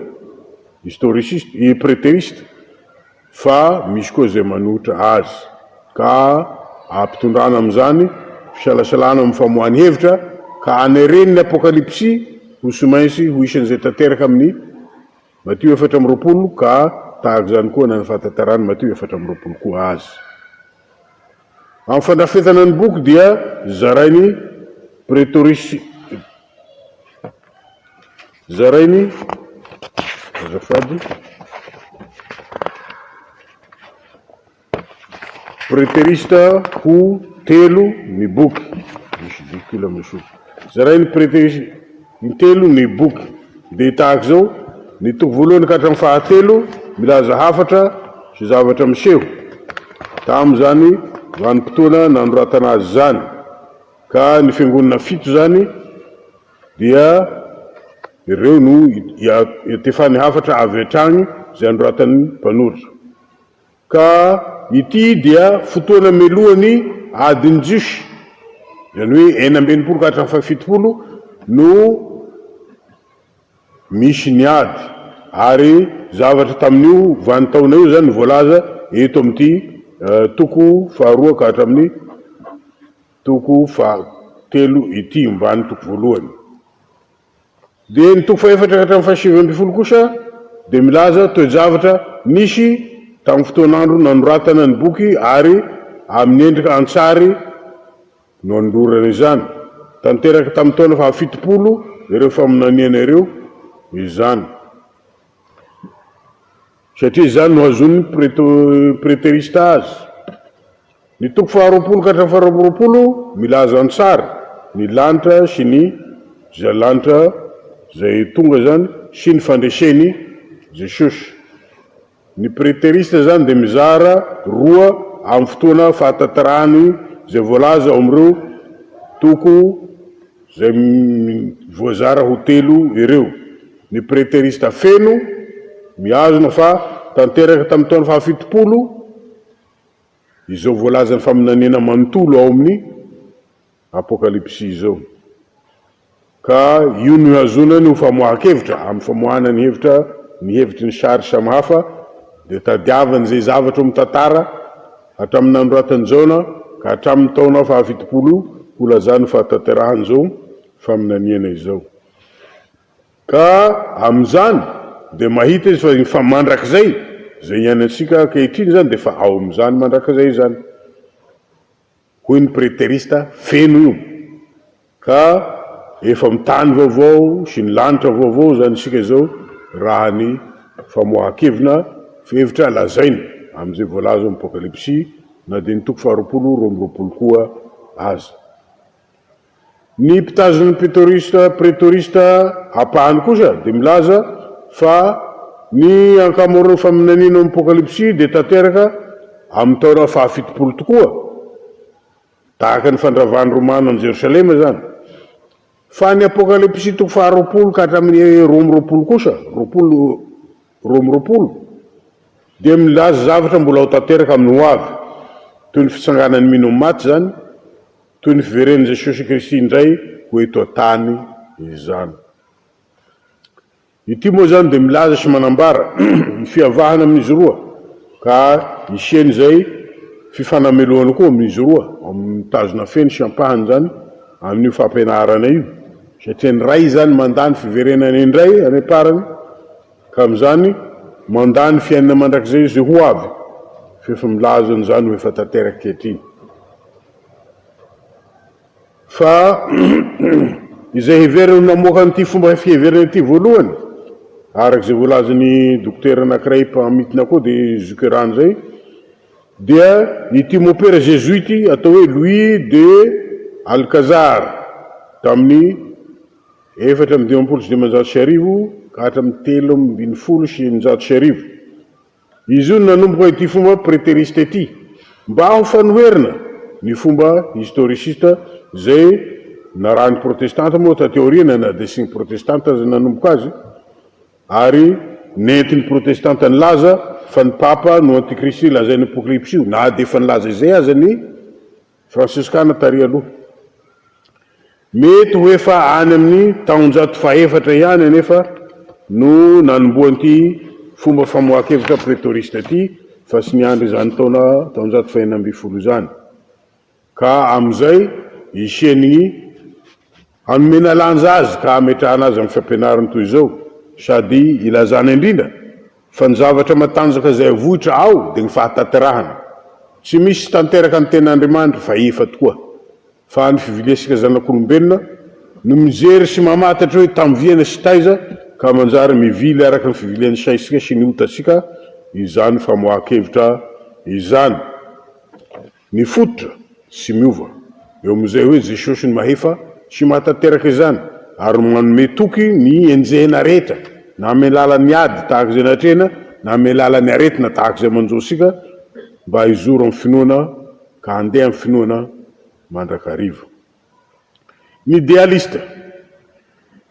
historisiste preteriste fa misy koa zay manohitra azy ka ampitondrana am'izany fisalasalana amin'ny famoahany hevitra ka anereny ny apokalipsy ho sy mainsy ho isan'izay tanteraka amin'ny Matio 4:20 ka tahaka zany koa na ny fahatantarany Matio 4:20 koa azy. Amin'ny fandrafetana ny boky dia zarainy pretorisy zarainy azafady preterista ho telo ny boky misy dikila misy zarainy preterista ny telo ny boky de tahaka zao ny toko voalohany ka hatramin'ny fahatelo milaza hafatra sy zavatra miseho tamin'izany vanim-potoana nanoratana azy zany ka ny fiangonana fito zany dia ireo no iatefany hafatra avy hatrany zay anoratan'ny mpanoratra ka ity dia fotoana melohany adiny jiosy zany hoe 9:20 ka hatramin'ny 70 no misy niady ary zavatra tamin'io vanintaona io zany voalaza eto amin'ity toko faharoa ka hatramin'ny toko fahatelo ity mbany toko voalohany. Dia ny toko faefatra ka hatramin'ny fahasivy ambin'ny folo kosa dia milaza toe-javatra nisy tamin'ny fotoan'andro nanoratana ny boky ary amin'ny endrika antsary no andorana izany, tanteraka tamin'ny taona fahafitopolo ireo faminaniana ireo izany, satria izany no azon'ny preterista azy. Ny toko faharoapolo ka hatramin'ny faharoapolo milaza antsary ny lanitra sy ny lanitra zay tonga zany sy ny fandreseny Jesosy. Ny preterista zany dia mizara roa amin'ny fotoana fahatantarahany zay voalaza ao amin'ireo toko zay voazara ho telo ireo. Ny preterista feno miazona fa tanteraka tamin'ny taona fahafitopolo izao voalaza ny faminaniana manontolo ao amin'ny apokalypsy izao. Ka io no azonany ho famohan-kevitra amin'ny famohana ny hevitry ny sary samihafa dia tadiavany zay zavatra amin'ny tantara hatramin'ny nanoratany Jaona ka hatramin'ny taona fahafitopolo ho lazany fahatanterahany zao faminaniana izao. Ka amin'izany dia mahita izy fa mandrakizay zay iainantsika ankehitriny zany dia fa ao amin'izany mandrakizay zany. Hoy ny preterista feno io, ka efa mitany vaovao sy ny lanitra vaovao zany isika izao raha ny famohan-kevina fihevitra lazaina amin'izay voalaza amin'ny apokalypsy na dia ny toko faharoapolo roa amby roapolo koa aza. Ny mpitazon'ny pretorista apahany kosa dia milaza fa ny ankamaroan'ny faminaniana amin'ny apokalypsy dia tanteraka amin'ny taona fahafitopolo tokoa, tahaka ny fandravany romana any Jerosalema zany. Fa ny apokalypsy toko faharoapolo ka hatramin'ny roa amby roapolo kosa, roa amby roapolo, dia milaza zavatra mbola ho tanteraka amin'ny ho avy, toy ny fitsanganan'ny mino maty zany, toy ny fiveren'i Jesosy Kristy indray ho eto an-tany izany. Ity moa zany dia milaza sy manambara ny fiavahana amin'izy roa, ka isiany zay fifanameloana koa amin'izy roa, amin'ny mitazona feno sy ampahany zany amin'io fampianarana io, satria ny ray zany mandany fiverenany indray any aparany, ka amin'izany mandany fiainana mandrakizay zay ho avy, fefa milaza n'izany ho efa tanteraka kehitriny. Fa izay heveriny namoaka an'ity fomba fiheverana ity voalohany, arak'izay voalazany dokotera anankiray mpamitina koa dia Zuckerand zay, dia ity mopera jésuite atao hoe Louis de Alcazar tamin'ny 4,5 ka hatramin'ny 3,9. Izy io nanomboka ity fomba preterista ity mba ho fanoherina ny fomba historisista zay narany protestanta moa tateoriana na dia sy ny protestanta zay nanomboka azy, ary nentin'ny protestanta ny laza fa ny papa no antikristy lazain'ny apokalypsy io, na dia efa nilaza izay aza ny fransiskana tary aloha. Mety ho efa any amin'ny taonjato fahaefatra ihany anefa no nanomboan'ity fomba famohan-kevitra pretorista ity, fa sy niandry izany taonjato faha-12 zany. Ka amin'izay isiany hanomena lanja azy ka hametrahana azy amin'ny fampianarana toy izao, sady ilazana indrindra fa ny zavatra matanjaka izay avohitra ao dia ny fahatanterahana. Tsy misy tanteraka ny ten'Andriamanitra fa efa tokoa, fa ny fivilesika zanak'olombelona no mijery sy mamatatra hoe tamviana sy taiza ka manjary mivily araka ny fivilian'ny saisika sy ny otatsika izany famohan-kevitra izany. Ny fototra sy miova eo amin'izay hoe Jesosy ny mahefa sy mahatateraka izany, ary manome toky ny enjehana rehetra, na ame lalan'ny ady tahaka izay natrehana, na ame lalan'ny aretina tahaka izay manjosika, mba hizoro amin'ny finoana ka handeha amin'ny finoana mandrakariva. Ny idealista.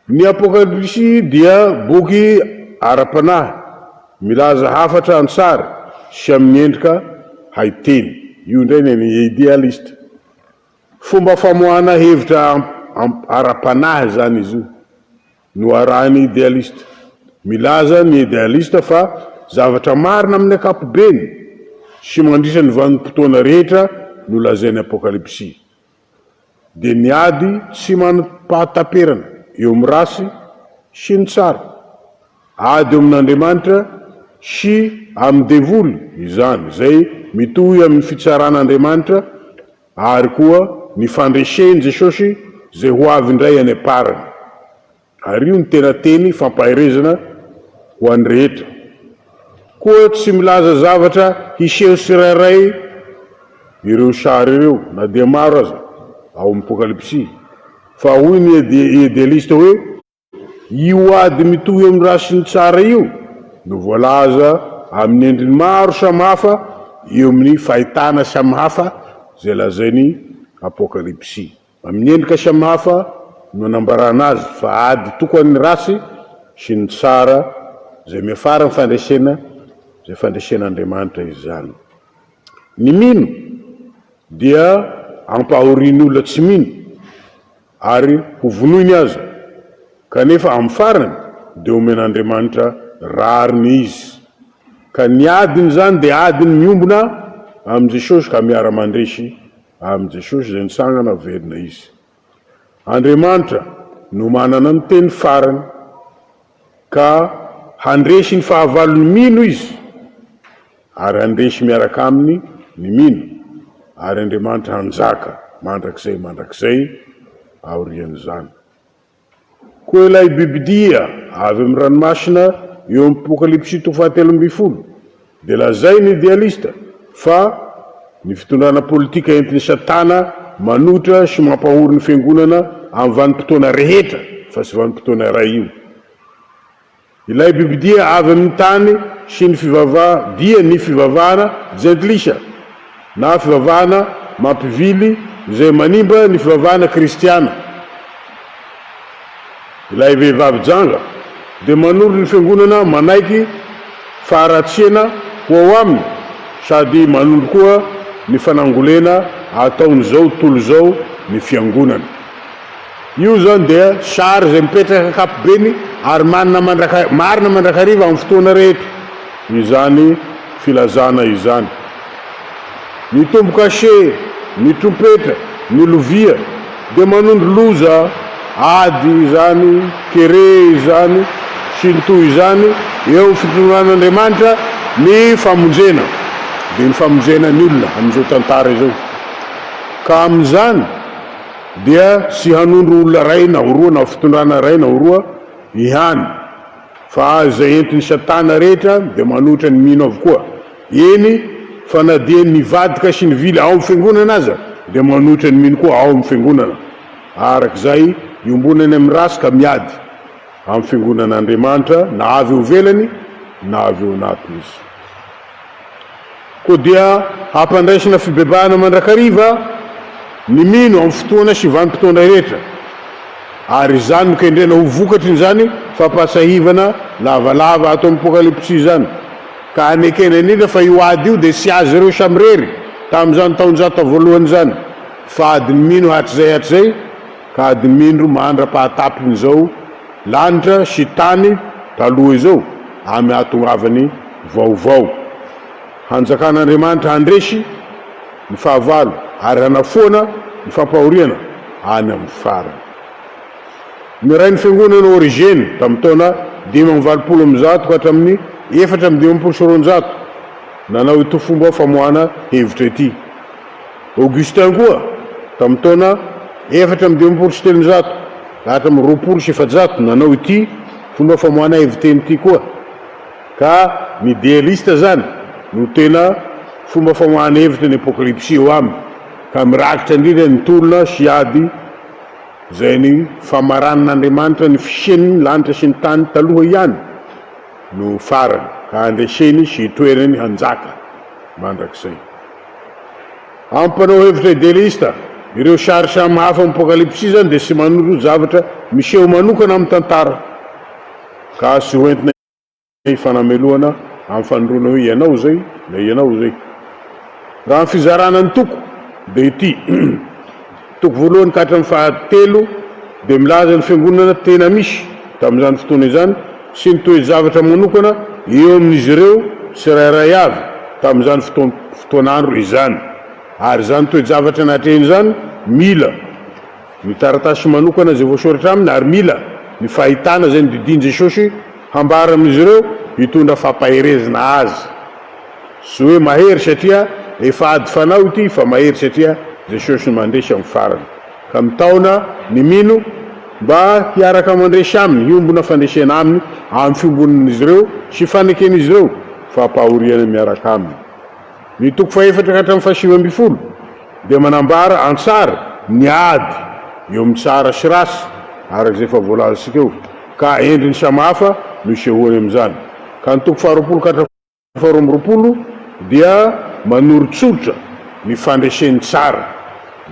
Ny apokalypsy dia boky ara-panahy, milaza hafatra ansary sy amin'ny endrika haiteny. Io indray ny idealista. Fomba famohana hevitra ara-panahy zany izy io no arahany idealista. milaza ny idéaliste fa zavatra marina amin'ny ankapobeny sy mandritra ny vanim-potoana rehetra no lazainy apokalypsy, dia niady tsy manam-pahataperana eo amin'ny rasy sy ny tsara, ady eo amin'Andriamanitra sy amin'ny devoly izany zay mitohy amin'ny fitsaran'Andriamanitra, ary koa ny fandreseny Jesosy zay ho avy indray any aparany. Ary io ny tena teny fampaherezana ho an'ny rehetra. Koa tsy milaza zavatra hiseho tsirairay ireo sary ireo na dia maro aza ao amin'ny apokalypsy, fa hoy ny idéaliste hoe io ady mitohy amin'ny raha sy ny tsara io no voalaza amin'ny endriny maro samihafa eo amin'ny fahitana samihafa zay lazainy apokalypsy. Amin'ny endrika samihafa no nambarana azy fa ady toko an'ny rasy sy ny tsara zay miafara fandresena, zay fandresen'Andriamanitra izany. Ny mino dia ampahorian'olona tsy mino ary ho vonoiny aza, kanefa amin'ny farany dia omen'Andriamanitra rariny izy. Ka ny adiny zany dia adiny miombona amin'ny Jesosy ka miara-mandresy amin'ny Jesosy zay nitsangana velona izy. Andriamanitra no manana ny teny farany ka handresy ny fahavalony mino izy ary handresy miaraka aminy ny mino, ary Andriamanitra hanjaka mandrakizay aorian'izany. Koa ilay bibidia avy amin'ny ranomasina eo amin'ny apokalypsy 7:20 dia lazay ny idéaliste fa ny fitondrana politika entin'ny Satana manotra sy mampahory ny fiangonana amin'ny vanim-potoana rehetra fa tsy vanim-potoana iray io. Ilay bibidia avy amin'ny tany sy ny fivavahana jentilisa na fivavahana mampivily zay manimba ny fivavahana kristiana. Ilay vehivavy janga dia manoro ny fiangonana manaiky faharatsiana ho ao aminy, sady manoro koa ny fanangolena ataon'izao tolo zao ny fiangonana. Io zany dia sary zay mipetraka ankapobeny ary marina mandrakariva amin'ny fotoana rehetra. Izany filazana izany. Ny tombo-kashe, ny trompetra, ny lovia dia manondro loza, ady izany, kere izany sy ny toy izany eo fitondran'Andriamanitra ny famonjena, dia ny famonjena ny olona amin'izao tantara izao. Ka amin'izany dia tsy hanondro olona ray na ho roa na fitondrana ray na ho roa ihany, fa zay entin'ny Satana rehetra dia manotra ny mino avokoa. Eny fa na dia ny vadika sy ny vily ao amin'ny fiangonana aza dia manotra ny mino koa ao amin'ny fiangonana, arak'izay iombonany amin'ny rasy ka miady amin'ny fiangonan'Andriamanitra na avy eo velany na avy eo anatiny izy. Koa dia hampandraisana fibebahana mandrakariva ny mino amin'ny fotoana sy vanim-potoana rehetra, ary izany no kendrena ho vokatry zany fampasahivana lavalava ato amin'ny apokalypsy zany. Ka anekena indrindra fa io ady io dia tsy azy ireo samirery tamin'izany taonjato voalohany zany, fa adiny mino hatrizay ka adiny mino mandra-pahatapiny zao lanitra sy tany taloha izao amy atongavany vaovao. Hanjakan'Andriamanitra handresy ny fahavalo ary hanafoana ny fampahoriana any amin'ny farany. Niray ny fiangonana Origène tamin'ny taona 520 ka hatramin'ny 420 nanao ito fomba famoahana hevitra ity. Augustin koa tamin'ny taona 430 ka hatramin'ny 200 nanao ity fomba famoahana heviteny ity koa. Ka ny idéaliste zany no tena fomba famoahana hevitra ny apokalypsy eo aminy, ka mirakitra indrindra ny tolona sy ady zay ny famaranan'Andriamanitra ny fisiany lanitra sy ny tany taloha ihany no farany, ka handreseny sy hitoerany hanjaka mandrakizay. Ampanao hevitra idéaliste ireo sary samihafa amin'ny apokalypsy zany dia tsy manoro zavatra miseho manokana amin'ny tantara, ka sy hoentina fanameloana amin'ny fanoroana hoe ianao zay na ianao zay. Raha ny fizarana ny toko dia ity toko voalohany ka hatramin'ny fahatelo dia milaza ny fiangonana tena misy tamin'izany fotoana izany sy ny toe-javatra manokana eo amin'izy ireo tsirairay avy tamin'izany fotoanandro izany. Ary zany toe-javatra anatrehany zany mila ny taratasy manokana zay voasoratra aminy, ary mila ny fahitana zay nodidiny Jesosy hambara amin'izy ireo hitondra fampaherezana azy. Sy hoe mahery satria efa ady fanao ity, fa mahery satria Jesosy mandresy amin'ny farany. Ka mitaona ny mino mba hiaraka mandresy aminy, hiombona fandresena aminy amin'ny fiombonan'izy ireo sy faneken'izy ireo fampahoriana miaraka aminy. Ny toko faefatra ka hatramin'ny fahasivy amby folo dia manambara antsara ny ady eo amin'ny tsara sy rasy arak'izay efa voalazantsika eo, ka endriny samihafa no isehoany amin'izany. Ka ny toko faharoapolo ka hatramin'ny faharoa amby roapolo dia manoritsoritra ny fandreseny tsara,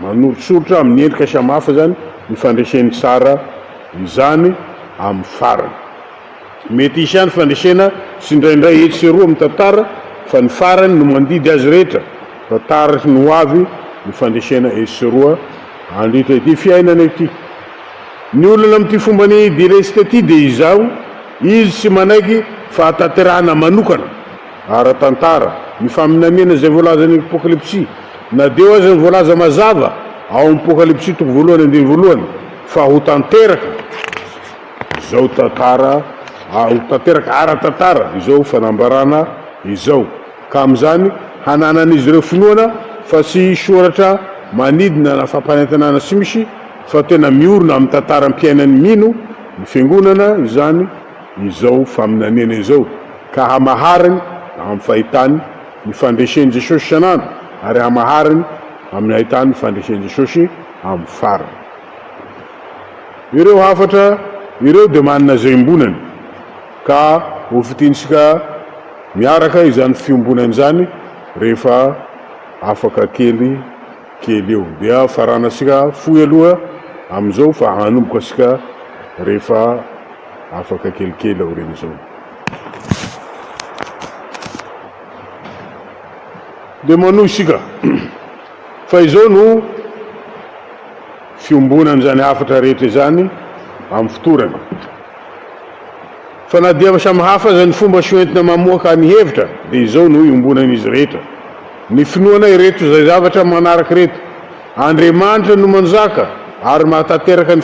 manoritsoritra amin'ny endrika samihafa zany ny fandreseny tsara izany amin'ny farany. Mety isy ihany fandresena sy indraindray etsy sy roa amin'ny tantara, fa ny farany no mandidy azy rehetra, tantara sy no avy ny fandresena etsy sy roa andritra ity fiainana ity. Ny olona amin'ity fomba ny diresika ity dia izao, izy sy manaiky fa tanterahana manokana ara-tantara ny faminaniana zay voalazan'ny apokalipsy, na deo azy ny voalaza mazava ao amin'ny apokalipsy toko voalohany andiny voalohany, fa ho tanteraka izao tantara, ho tanteraka ara-tantara izao fanambarana izao. Ka amin'izany hananan'izy ireo finoana fa tsy soratra manidina na fampanentanana sy misy, fa tena miorina amin'ny tantaram-piainan'ny mino ny fiangonana izany izao faminaniana izao, ka hamahariny amin'ny fahitany ny fandreseny Jesosy isanandro, ary hamahariny amin'ny ahitany ny fandreseny Jesosy amin'ny farany. Ireo hafatra ireo dia manana zay ombonany, ka hofitinsika miaraka izany fiombonany izany rehefa afaka kely eo. Dia faranasika fohy aloha amin'izao, fa hanomboka asika rehefa afaka kelikely ao reny zao. Dia manohy isika fa izao no fiombonany zany hafatra rehetra zany amin'ny fotorany. Fa na dia samihafa zany fomba sy entina mamoaka ny hevitra, dia izao no iombonan'izy rehetra. Ny finoana ireto zay zavatra manaraka reto: Andriamanitra no manjaka ary mahatateraka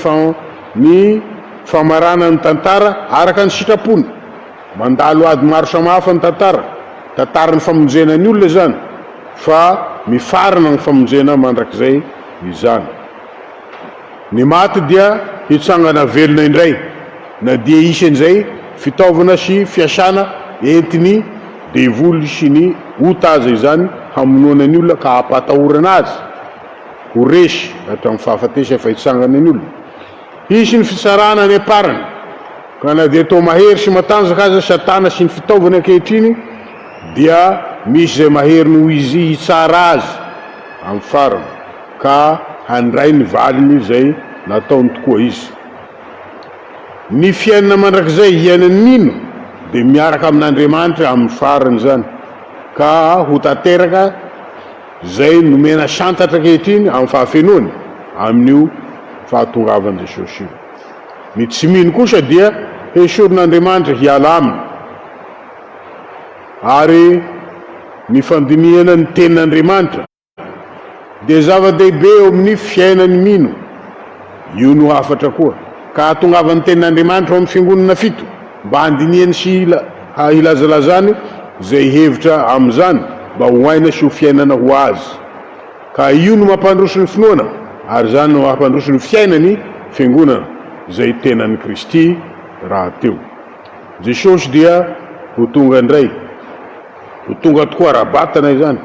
ny famarana ny tantara araka ny sitrapony. Mandalo ady maro samihafa ny tantara ny famonjena ny olona zany, fa mifarana ny famonjena mandrakizay izany. Ny maty dia hitsangana velona indray, na dia isan'izay fitaovana sy fiasana entiny devoly sy ny otaza izany hamonoana ny olona ka hampatahorana azy ho resy hatramin'ny fahafatesa efa hitsangana ny olona. Isy ny fitsarana ny aparany, ka na dia atao mahery sy matanjaka aza satana sy ny fitaovana ankehitriny, dia misy zay mahery no izy hitsara azy amin'ny farany, ka handray ny valiny zay nataony tokoa izy. Ny fiainana mandrakizay hiainan'ny mino dia miaraka amin'Andriamanitra amin'ny farany zany, ka ho tanteraka zay nomena santatra ankehitriny amin'ny fahafenoany amin'io fahatongavan'i Jesosy io. Ny tsy mino kosa dia esorin'Andriamanitra hiala aminy, ary ny fandinihana ny tenin'Andriamanitra dia zava-dehibe eo amin'ny fiainan'ny mino. Io no hafatra koa, ka hatongavan'ny tenin'Andriamanitra ao amin'ny fiangonana fito mba handinihany sy hilazalazany zay hevitra amin'izany mba ho aina sy ho fiainana ho azy. Ka io no mampandroso ny finoana, ary zany no mampandroso ny fiainany fiangonana zay tenan'ny Kristy raha teo. Jesosy dia ho tonga indray, ho tonga tokoa raha-batana izany.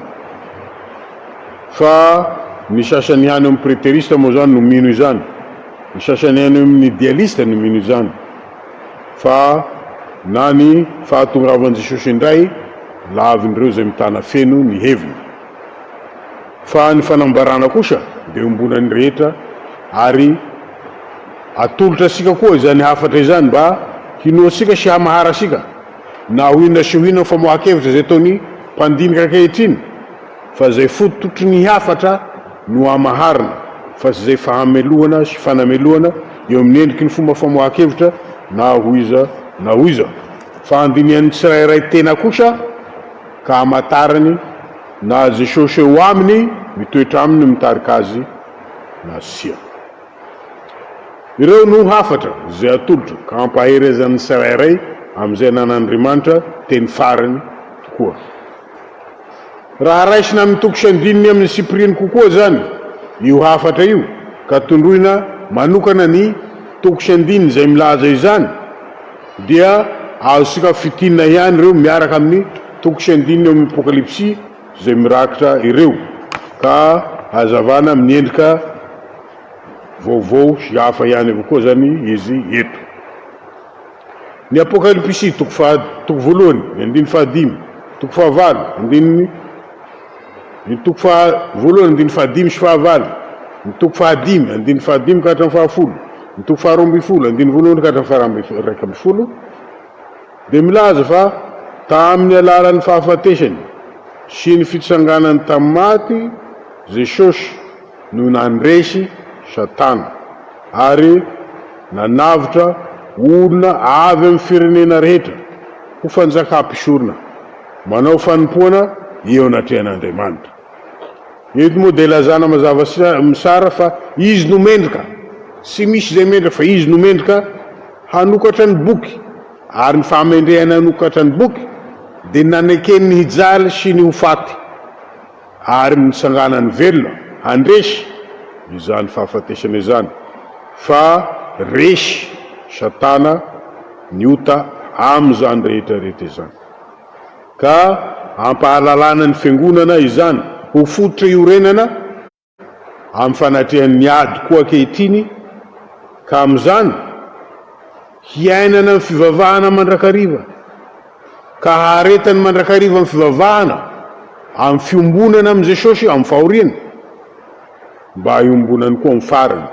Fa ny sasany ihany amin'ny preterista moa zany no mino izany, ny sasany ihany amin'ny idealista no mino izany, fa na ny fahatongavan'i Jesosy indray lavindreo zay mitana feno ny heviny. Fa ny fanambarana kosa dia ombonany rehetra, ary atolotra asika koa izany hafatra izany mba hinoasika sy hamahara asika, na ho inona sy ho inona famohan-kevitra zay ataony mpandinika ankehitriny, fa zay fototry ny hafatra no hamaharina, fa sy zay fahamelohana sy fanamelohana eo amin'ny endriky ny fomba famohan-kevitra na ho iza na hoy zao fa andinian'ny tsirairay tena kosa ka amatarany na Jesosy eo aminy mitoetra aminy mitarika azy na sia. Ireo no hafatra zay atolotra ka ampaherezan'ny tsirairay amin'izay nan'Andriamanitra teny farany tokoa. Raha raisina amin'ny toko sy andininy amin'ny Sipriny kokoa zany io hafatra io ka tondroina manokana ny toko sy andininy zay milaza izany dia azosika fitinina ihany ireo miaraka amin'ny toko sy andininy eo amin'ny Apokalipsy zay mirakitra ireo ka hazavana amin'ny endrika vaovao sy hafa ihany avao koa zany izy eto. Ny Apokalipsy toko voalohany andininy fahadimy, toko fahavalo andininy ny toko voalohany andininy fahadimy sy fahavalo, ny toko fahadimy andininy fahadimy ka hatramin'ny fahafolo, ny toko faharoa ambin'ny folo andininy voalohany ka hatramin'ny faha raika ambin'ny folo dia milaza fa tamin'ny alalan'ny fahafatesany sy ny fitsanganany tamin'ny maty Jesosy no nandresy Satana ary nanavitra olona avy amin'ny firenena rehetra ho fanjakam-pisorona manao fanompoana eo anatrehan'Andriamanitra. Eto moa dia ilazana mazava tsara fa izy no mendrika, tsy misy zay mendrika fa izy no mendrika hanokatra ny boky ary ny famendrehana hanokatra ny boky dia nanekeny ny hijaly sy ny hofaty ary nitsangana ny velona handresy izany fahafatesana izany fa resy Satana ny ota amin'izany rehetrarehetra izany ka ampahalalana ny fiangonana izany ho fototra iorenana amin'ny fanatrehan'ny ady koa ankehitriny ka amin'izany hiainana amin'ny fivavahana mandrakariva ka haretany mandrakariva amin'ny fivavahana amin'ny fiombonana amin'i Jesosy amin'ny fahoriana mba hiombonany koa amin'ny farany.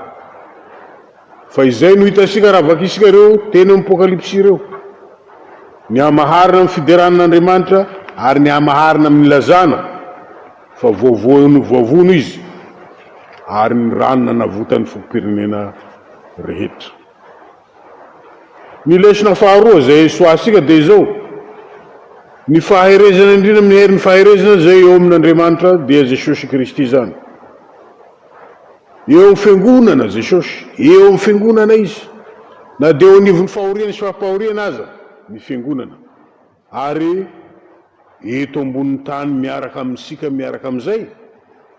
Fa izay no hitasika raha vakisika ireo teny amin'ny Apokalipsy ireo, ny hamaharina amin'ny fideranan'Andriamanitra ary ny hamaharina amin'ny lazana fa voavono izy ary ny ranona navotany fokom-pirenena rehetra. Ny lesona faharoa zay soasika dia izao: ny faherezana indrindra amin'ny herin'ny faherezana zay eo amin'Andriamanitra dia Jesosy Kristy zany. Eo amin'ny fiangonana Jesosy, eo amin'ny fiangonana izy, na dia eo anivon'ny fahoriana sy fampahoriana aza ny fiangonana, ary eto ambonin'ny tany miaraka amintsika miaraka amin'izay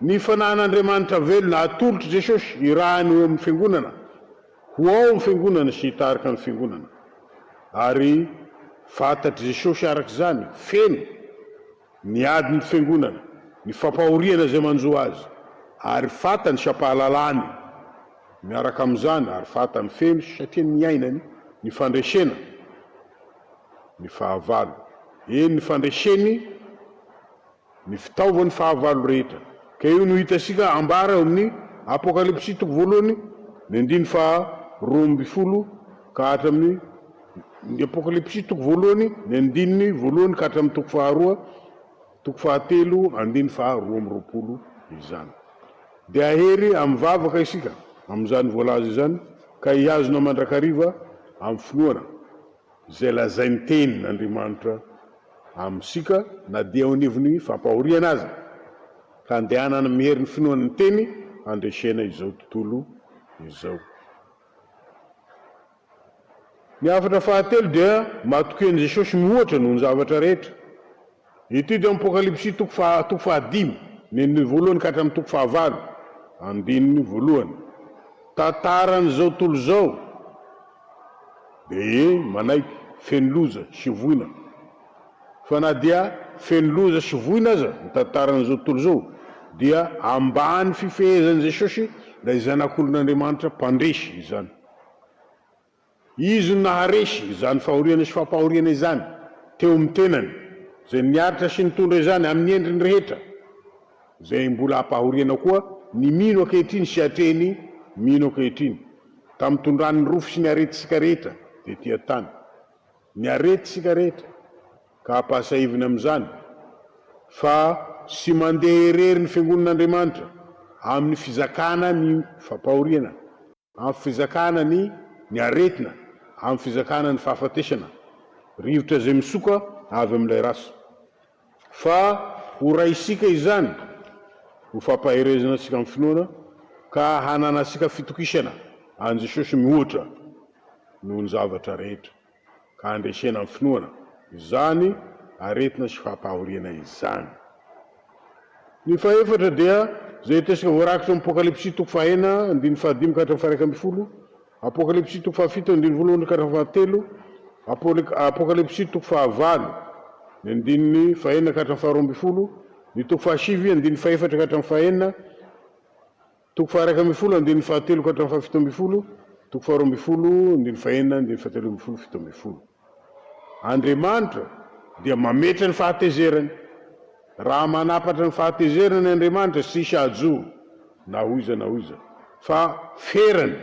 ny fanan'Andriamanitra velona atolotra Jesosy irahany eo amin'ny fiangonana, ho ao amin'ny fiangonana sy hitarika amin'ny fiangonana, ary fantatry Jesosy arak'izany feno ny adiny fiangonana, ny fampahoriana zay manjo azy, ary fatany sy ampahalalany miaraka amin'izany, ary fatany feno satria ny ainany ny fandresena ny fahavalo, eny ny fandreseny ny fitaovany fahavalo rehetra. Ka io no hitasika ambara amin'ny Apokalipsy toko voalohany ny andininy faharoa ambin'ny folo ka hatramin'ny ny Apokalipsy toko voalohany ny andininy voalohany ka hatramin'ny toko faharoa, toko fahatelo andininy faharoa amby roapolo izany. Dia ahery amin'ny vavaka isika amin'izany voalaza izany ka hiazona mandrakariva amin'ny finoana zay lazainy tenin'Andriamanitra amintsika na dia ao anivon'ny fampahoriana aza ka andehanana miherin'ny finoana ny teny andresena izao tontolo izao. Ny hafatra fahatelo dia matoken'i Jesosy mihoatra noho ny zavatra rehetra. Ity dia Apokalipsy toko fahadimy ny voalohany ka hatramin'ny toko fahavalo andininy voalohany. Tantaran'izao tontolo izao dia manaiky feno loza sy voina, fa na dia feno loza sy voina aza ny tantaran'izao tontolo izao dia ambany fifehezan'i Jesosy ilay zanak'olon'Andriamanitra mpandresy izany. Izy no naharesy izany fahoriana sy fampahoriana izany teo amin'ny tenany, zay niaritra sy nitondra izany amin'ny endriny rehetra, zay mbola hampahoriana koa ny mino ankehitriny sy hatreny mino ankehitriny tamin'ny tondrany rofo sy ny aretintsika rehetra dia tia tany, ny aretintsika rehetra ka hampahasahivina amin'izany fa sy mandeha herery ny fiangonan'Andriamanitra amin'ny fizakana ny fampahoriana, amin'ny fizakana ny aretina, amin'ny fizakana ny fahafatesana rivotra zay misoka avy amin'ilay rasy fa ho raisika izany ho fampaherezana asika amin'ny finoana ka hananasika fitokisana an Jesosy mihoatra noho ny zavatra rehetra ka andresena amin'ny finoana izany aretina sy fampahoriana izany. Ny faefatra dia zay tesika voarakitra amin'ny Apokalipsy toko fahena andiny fahadimy ka hatramin'ny fahairaika ambin'ny folo, Apokalipsy toko fahafito andiny voalohany ka hatramin'ny fahatelo, Apokalipsy toko fahavalo ny andininy fahena ka hatramin'ny faharoa ambin'ny folo, ny toko fahasivy andiny faefatra ka hatramin'ny fahenina, toko faharaika ambin'ny folo andiny fahatelo ka hatramin'ny fahafito ambin'ny folo, toko faharoa ambin'ny folo andiny fahenina andiny fahatelo ambin'ny folo fito ambin'ny folo. Andriamanitra dia mametra ny fahatezerany. Raha manapatra ny fahatezerany Andriamanitra sy isy ajo na hoiza fa ferany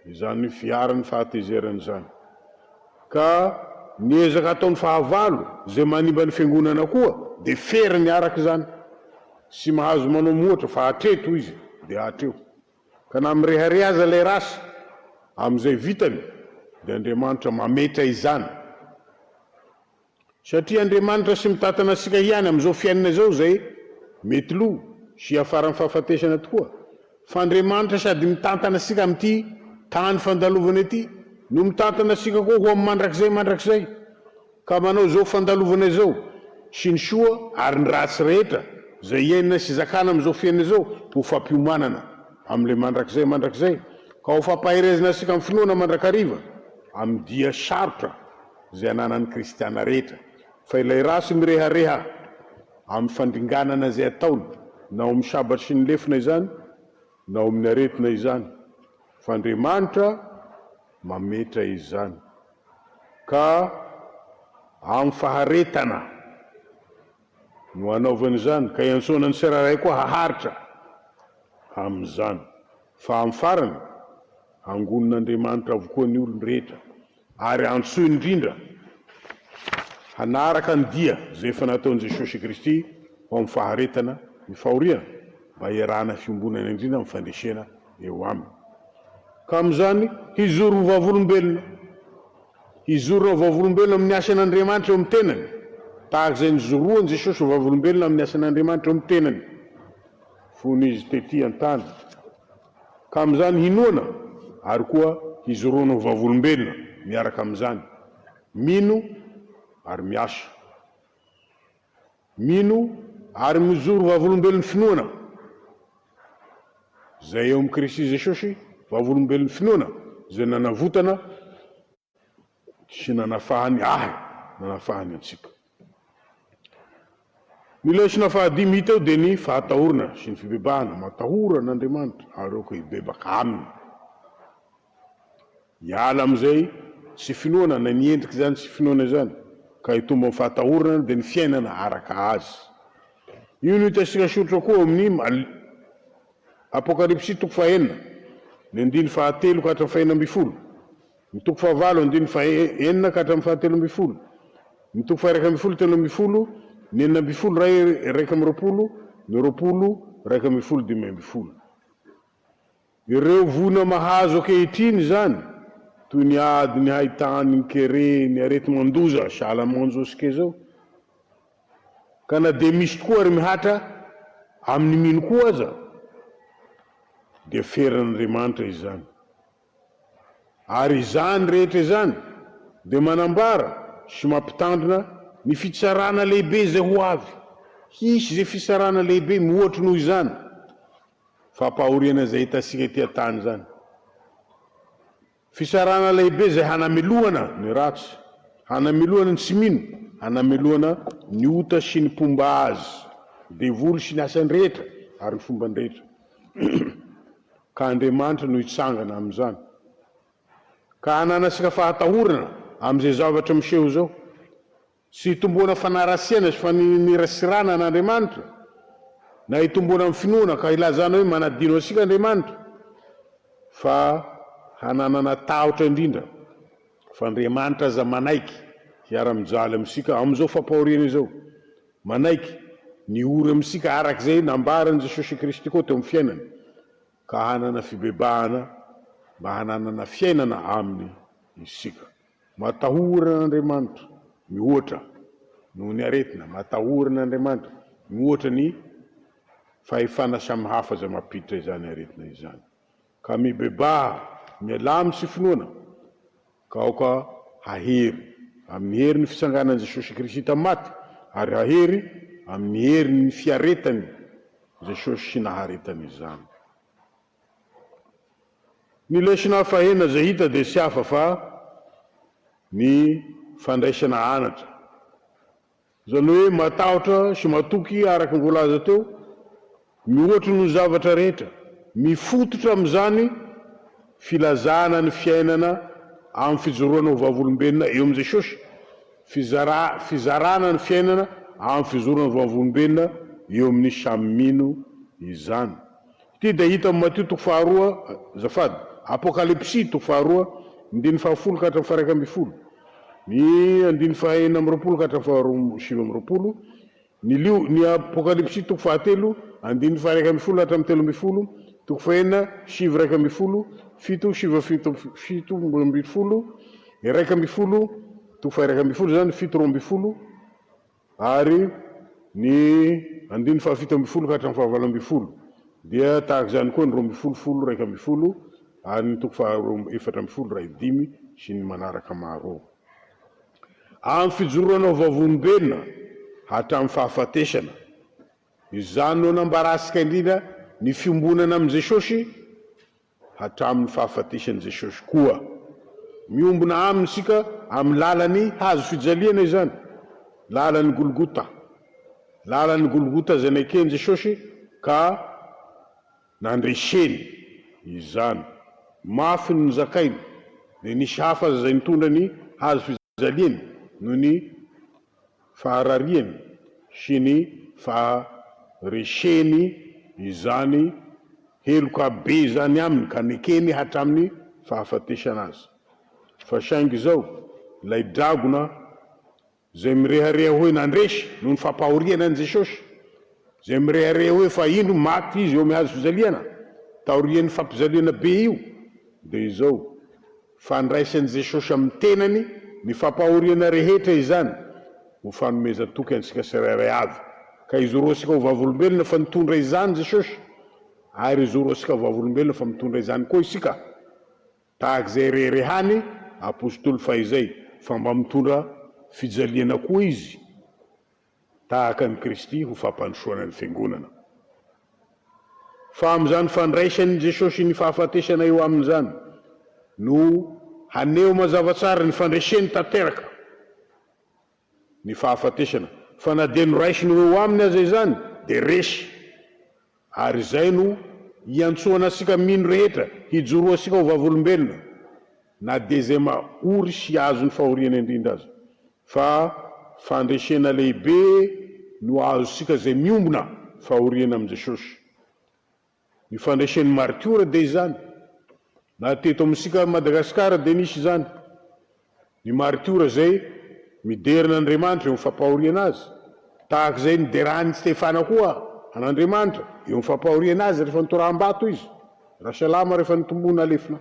izany fiarany fahatezerany zany. Ka niezaka ataon'ny fahavalo zay manimba ny fiangonana koa de ferany araka zany, sy mahazo manao moatra fa hatreto izy de hatreo. Ka na mireharehaza lay rasy am'izay vitany de Andriamanitra mametra izany. Satria Andriamanitra sy mitatana asika ihany am'izao fiainana zao zay mety lo sy afara ny fahafatesana tokoa, fa Andriamanitra sady mitantana asika am'ty tany fandalovana ety no mitantana asika koa ho amin'ny mandrakizay ka manao zao fandalovana zao sy ny soa ary ny ratsy rehetra zay iainana sy zakana am'izao fiainana zao ho fampiomanana am'le mandrakizay ka ho fampaherezana asika amin'ny finoana mandrakariva amin'ny dia sarotra zay ananan'ny kristiana rehetra. Fa ilay rasy mirehareha amin'ny fandringanana zay ataony na amin'ny sabatry sy ny lefina izany na amin'ny aretina izany, fa Andriamanitra mametra izany ka amin'ny faharetana no anaovany izany ka iantsonany siraray koa haharitra amin'izany, fa amin'ny farany angonon'Andriamanitra avokoa ny olony rehetra ary antsoiny indrindra hanaraka ny dia zay efa nataon'i Jesosy Kristy ho amin'ny faharetana ny fahoriana mba iarahana fiombonana indrindra amin'ny fandresena eo aminy. Ka amin'izany hizoro vavolombelona, hizorona vavolombelona amin'ny asan'Andriamanitra eo amin'ny tenany, tahaka izay nizoroany Jesosy vavolombelona amin'ny asan'Andriamanitra eo amin'ny tenany fon'izy tety an-tany. Ka amin'izany hinoana ary koa hizoroana vavolombelona miaraka amin'izany, mino ary miasa, mino ary mizoro vavolombelon'ny finoana zay eo amin'ny Kristy Jesosy, vavolombelon'ny finoana zay nanavotana sy nanafahany antsika. Ny lesona fahadimy hita eo dia ny fahatahorana sy ny fibebahana, matahora n'Andriamanitra ary eo hibebaka aminy. Hiala am'izay sy finoana na ny endriky zany sy finoana zany ka hitombo amin'ny fahatahorana dia ny fiainana araka azy. Io no hitasika soratra koa amin'ny Apokalipsy toko fahenina ny andiny fahatelo ka hatramin'ny fahena ambin'ny folo, ny toko fahavalo andiny fahenina ka hatramin'ny fahatelo ambin'ny folo, ny toko faharaika ambin'ny folo telo ambin'ny folo, ny enina ambin'ny folo raika amby roapolo, ny roapolo raika ambin'ny folo dimy ambin'ny folo. Ireo vona mahazo ankehitriny zany toy ny ady, ny haitany, ny kere, ny arety mandoza salamanjo sike zao, ka na de misy tokoa ary mihatra amin'ny mino koa aza dia feran'Andriamanitra izany. Ary izany rehetra izany dia manambara sy mampitandrina ny fitsarana lehibe zay ho avy. Hisy zay fitsarana lehibe mihoatry noho izany fampahoriana zay hitasika ety an-tany zany. Fisarana lehibe zay hanamelohana ny ratsy, hanamelohana ny tsy mino, hanamelohana ny ota sy ny pomba azy, devoly sy ny asany rehetra ary ny fombany rehetra. Ka Andriamanitra no hitsangana amin'izany ka hananasika fahatahorana amin'izay zavatra miseho zao sy hitomboana fanarasiana sy fanirasirana an'Andriamanitra, na hitomboana amin'ny finoana ka ilazana hoe manadino asika Andriamanitra, fa hananana tahotra indrindra fa Andriamanitra aza manaiky hiara-mijaly amintsika amin'izao fampahoriana izao, manaiky ny ory amintsika arak'izay nambarany Jesosy Kristy koa teo amin'ny fiainany, ka hanana fibebahana mba hananana fiainana aminy isika. matahoran'Andriamanitra mihoatra noho ny aretina, matahoran'Andriamanitra mihoatra ny fahefana samihafa zay mampiditra izany aretina izany, ka mibebaha mialamy sy finoana ka aoka hahery amin'ny herin'ny fisanganan'i Jesosy Kristy tamaty, ary hahery amin'ny herin'ny fiaretany Jesosy sy naharetany izany. Ny lesona fahena zay hita dia tsy hafa fa ny fandraisana anatra, zany hoe matahotra sy matoky araka ny voalaza teo, mihoatra ny zavatra rehetra, mifototra amin'izany filazana ny fiainana amin'ny fijoroana ho vavolombelona eo amin'ny Jesosy, fizarana ny fiainana amin'ny fijoroana ho vavolombelona eo amin'ny samy mino izany. Ity dia hita amin'ny Matio toko faharoa, zafady, Apokalipsy toko faharoa, andiny fahafolo ka hatramin'ny faha 12, ny andiny fahaenina amby roapolo ka hatramin'ny faha 20, ny Apokalipsy toko fahatelo, andiny faha 1 hatramin'ny 13, toko fahaenina, 7:12, 7:12, 1:12, toko faha 1:12 zany, 7:12, ary ny andiny faha 17 ka hatramin'ny faha 18, dia tahaka zany koa ny 12:12, 1:12, ary ny toko faha 14:15, 5 sy ny manaraka maro. Amin'ny fijoroana ho vavolombelona hatramin'ny fahafatesana, izany no nambarasika indrindra ny fiombonana amin'i Jesosy hatramin'ny fahafatesan'i Jesosy koa. Miombona aminy sika amin'ny lalany hazo fijaliana izany, lalany Golgota, lalany Golgota zay naikeny Jesosy ka nandreseny izany. Mafy ny zakainy, dia nisy hafa zay nitondra ny hazo fijaliany noho ny faharariany sy ny fahareseny izany heloka be zany aminy ka nekeny hatramin'ny fahafatesana azy. Fa saingy zao ilay dragona zay mirehareha hoe nandresy noho ny fampahoriana an Jesosy, zay mirehareha hoe fa indro maty izy eo amin'ny hazo fijaliana, taorian'ny fampijaliana be io, dia izao fandraisan'i Jesosy amin'ny tenany ny fampahoriana rehetra izany ho fanomeza toky antsika tsirairay avy, ka izoroasika ho vavolombelona fa nitondra izany Jesosy, ary izoroasika ho vavolombelona fa mitondra izany koa isika, tahaka izay rerehany apôstôly fahizay fa mba mitondra fijaliana koa izy tahaka ny Kristy ho fampandrosoana ny fiangonana. Fa amin'izany fandraisan'i Jesosy ny fahafatesana eo amin'izany no haneho mazava tsara ny fandreseny tanteraka ny fahafatesana, fa na dia noraisiny eo aminy aza izany dia resy, ary izay no iantsoana asika mino rehetra hijoroasika ho vavolombelona, na dia zay mahory sy azo ny fahoriana indrindra azy, fa fandresena lehibe no azo sika zay miombona fahoriana amin'i Jesosy. Ny fandresen'ny martiora dia izany, na teto amintsika Madagasikara dia nisy izany, ny martiora zay miderina Andriamanitra eo amin'ny fampahoriana azy, tahaka izay niderahan'i Stefana koa an'Andriamanitra eo amin'ny fampahoriana azy rehefa nitoraham-bato izy, raha salama rehefa nitombona alefina.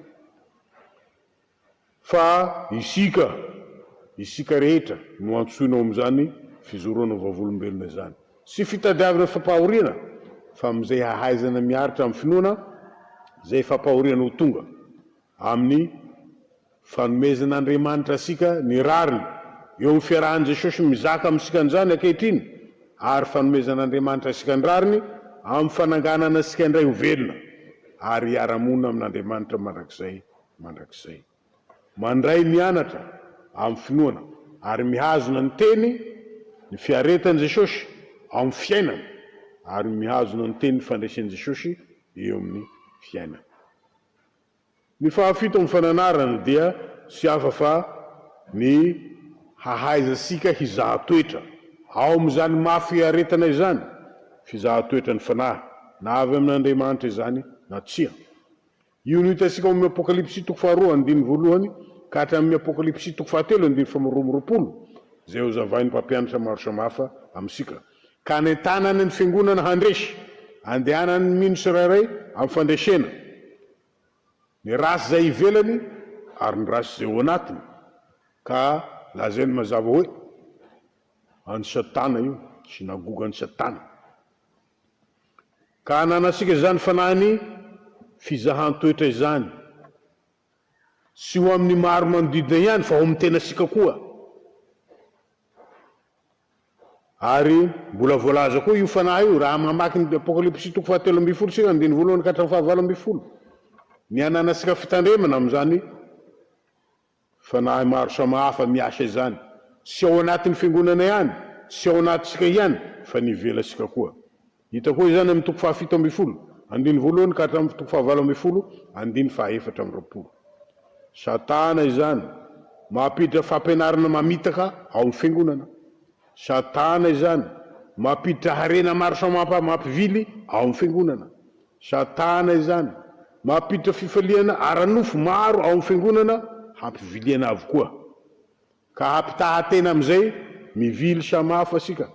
Fa isika rehetra no antsoina amin'izany fijoroana ho vavolombelona izany, sy fitadiavana fampahoriana, fa amin'izay hahaizana miaritra amin'ny finoana zay fampahoriana ho tonga amin'ny fanomezan'Andriamanitra asika ny rariny eo amin'ny fiarahan'i Jesosy mizaka amintsika an'izany ankehitriny, ary fanomezan'Andriamanitra asika ny rariny amin'ny fananganana asika indray ho velona, ary hiara-monina amin'Andriamanitra mandrakizay. Mandray mianatra amin'ny finoana ary mihazona ny teny ny fiaretan'i Jesosy amin'ny fiainana, ary mihazona ny teny ny fandraisan'i Jesosy eo amin'ny fiainana. Ny fahafito amin'ny fananarana dia tsy hafa fa ny hahaizasika hizaha-toetra ao amin'izany mafy aretana izany, fizaha-toetra ny fanahy na avy amin'Andriamanitra izany na tsia. Io no hitasika amin'ny Apokalipsy toko faharoa andiny voalohany ka hatramin'ny Apokalipsy toko fahatelo andiny faharoapolo, zay ho zavain'ny mpampianatra maro samihafa amintsika, ka nentanany ny fiangonana handresy, andehanany mino tsirairay amin'ny fandresena, ny rasy zay ivelany ary ny rasy zay ao anatiny, ka lazainy mazava hoe any satana io sinagogany satana ka ananasika zany fanany fizahan-toetra izany sy ho amin'ny maro manodidina ihany fa ho amin'ny tenasika koa ary mbola voalaza koa io fanahy io raha mamaky ny apokalypsy 7:10 sika 15 ka hatramin'ny 17 ny ananasika fitandremana amin'izany fanahy maro samahafa miasa izany sy ao anatin'ny fiangonana ihany sy ao anatisika ihany fa nivelasika koa hita koa izany amin'ny 7:17 15 ka hatramin'ny 7:17 14 satana izany mampiditra fampianarana mamitaka ao amin'ny fiangonana satana izany mampiditra harena maro samahafa mampivily ao amin'ny fiangonana satana izany mampiditra fifaliana aranofo maro ao amin'ny fiangonana hampiviliana avokoa ka hampitahatena amin'izay mivily samahafa sika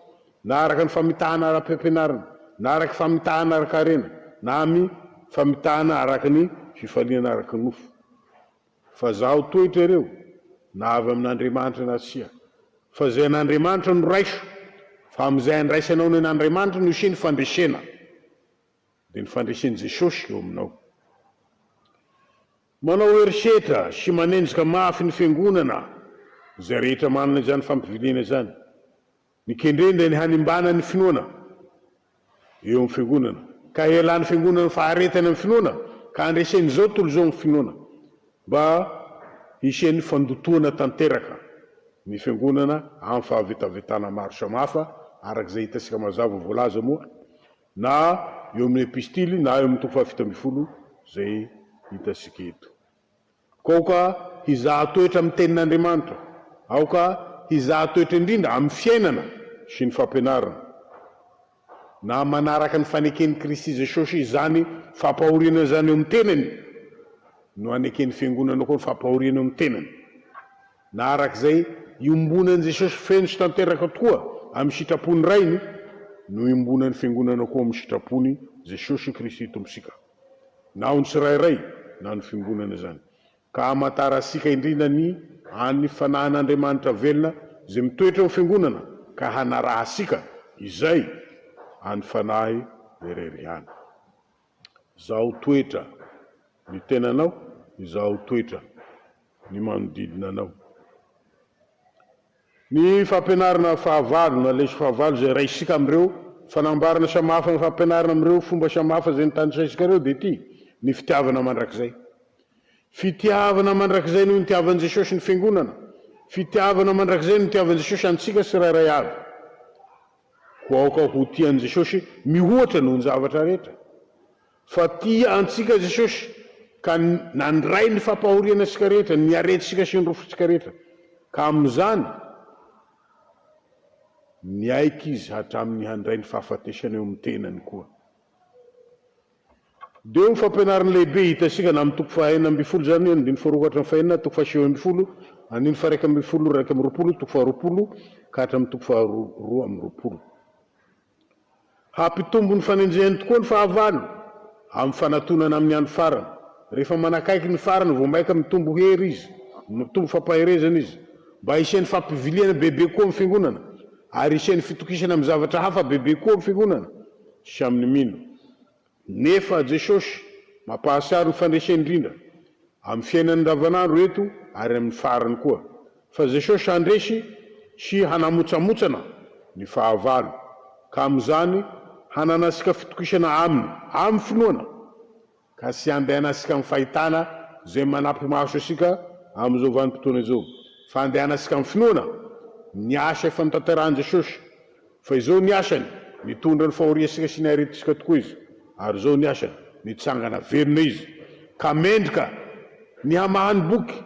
na araka ny famitahana ara-pampianarana na araka famitahana araka-harena na my famitahana araka ny fifaliana araka ny nofo fa zaho toetra ireo na avy amin'Andriamanitra na sia fa zay an'Andriamanitra no raiso fa amin'izay andraisanao ny an'Andriamanitra no iseny fandresena dia ny fandresen'i Jesosy eo aminao manao erisetra sy manenjika mafy ny fiangonana zay rehetra manana izany fampiviliana izany nikendrenda ny hanimbana ny finoana eo amin'ny fiangonana ka elan'ny fiangonana faharetana amin'ny finoana ka andreseny zao tolo zao amin'ny finoana mba isen'ny fandotoana tanteraka ny fiangonana amin'ny fahavetavetana maro samahafa arak'izay hitasika mazava voalaza moa na eo amin'ny epistily na eo amin'ny 7:10 zay hitasika eto koka hizaha-toetra amin'ny tenin'Andriamanitra aoka hizaha-toetra indrindra amin'ny fiainana sy ny fampianarana na manaraka ny faneken'ny Kristy Jesosy izany fampahoriana zany eo amin'ny tenany no aneken'ny fiangonana koa ny fampahoriana eo amin'ny tenany na arak'izay iombonan'i Jesosy feno sy tanteraka tokoa amin'ny sitrapony rainy no iombonan'ny fiangonana koa amin'ny sitrapony Jesosy Kristy tombosika na ho ny tsirairay na ny fiangonana zany ka amatarasika indrindra ny any fanahin'Andriamanitra velona zay mitoetra amin'ny fiangonana ka hanarahasika izay any fanahy rerery hany zaho toetra ny tenanao izaho toetra ny manodidina anao ny fampianarana fahavalo na leso fahavalo zay raisika amin'ireo fanambarana samahafa ny fampianarana amin'ireo fomba samahafa zay nitandrasaisika ireo dia ty ny fitiavana mandrakizay fitiavana mandrakizay no nitiavan'i Jesosy ny fiangonana fitiavana mandrakizay no nitiavan'i Jesosy antsika sirairay avy ko aoka ho tian'i Jesosy mihoatra noho ny zavatra rehetra fa tia antsika Jesosy ka nandray ny fampahoriana sika rehetra ny aretisika sy ny rofotsika rehetra ka amin'izany niaiky izy hatramin'ny handray ny fahafatesana eo amin'ny tenany koa dia ny fampianarana lehibe hitasika na amin'ny 7:12 zany 14 7:20 1:20 2:20 ka hatramin'ny 2:20 hampitombo ny fanenjehany tokoa ny fahavalo amin'ny fanatonana amin'ny andro farany rehefa manakaiky ny farany vao maika mitombo hery izy mitombo fampaherezana izy mba isen'ny fampiviliana bebe koa amin'ny fiangonana ary isen'ny fitokisana amin'ny zavatra hafa bebe koa amin'ny fiangonana sy amin'ny mino nefa Jesosy mampahasary ny fandreseny indrindra amin'ny fiainany andavanandro eto ary amin'ny farany koa fa Jesosy handresy sy hanamotsamotsana ny fahavalo ka amin'izany hananasika fitokisana aminy amin'ny finoana ka sy andehanasika amin'ny fahitana zay manampy maso asika amin'izao vanim-potoana izao fa andehanasika amin'ny finoana ny asa efa nitanterahany Jesosy fa izao ny asany mitondra ny fahoriasika sy ny aretisika tokoa izy ary zao ny asany mitsangana verina izy ka mendrika ny hamahany boky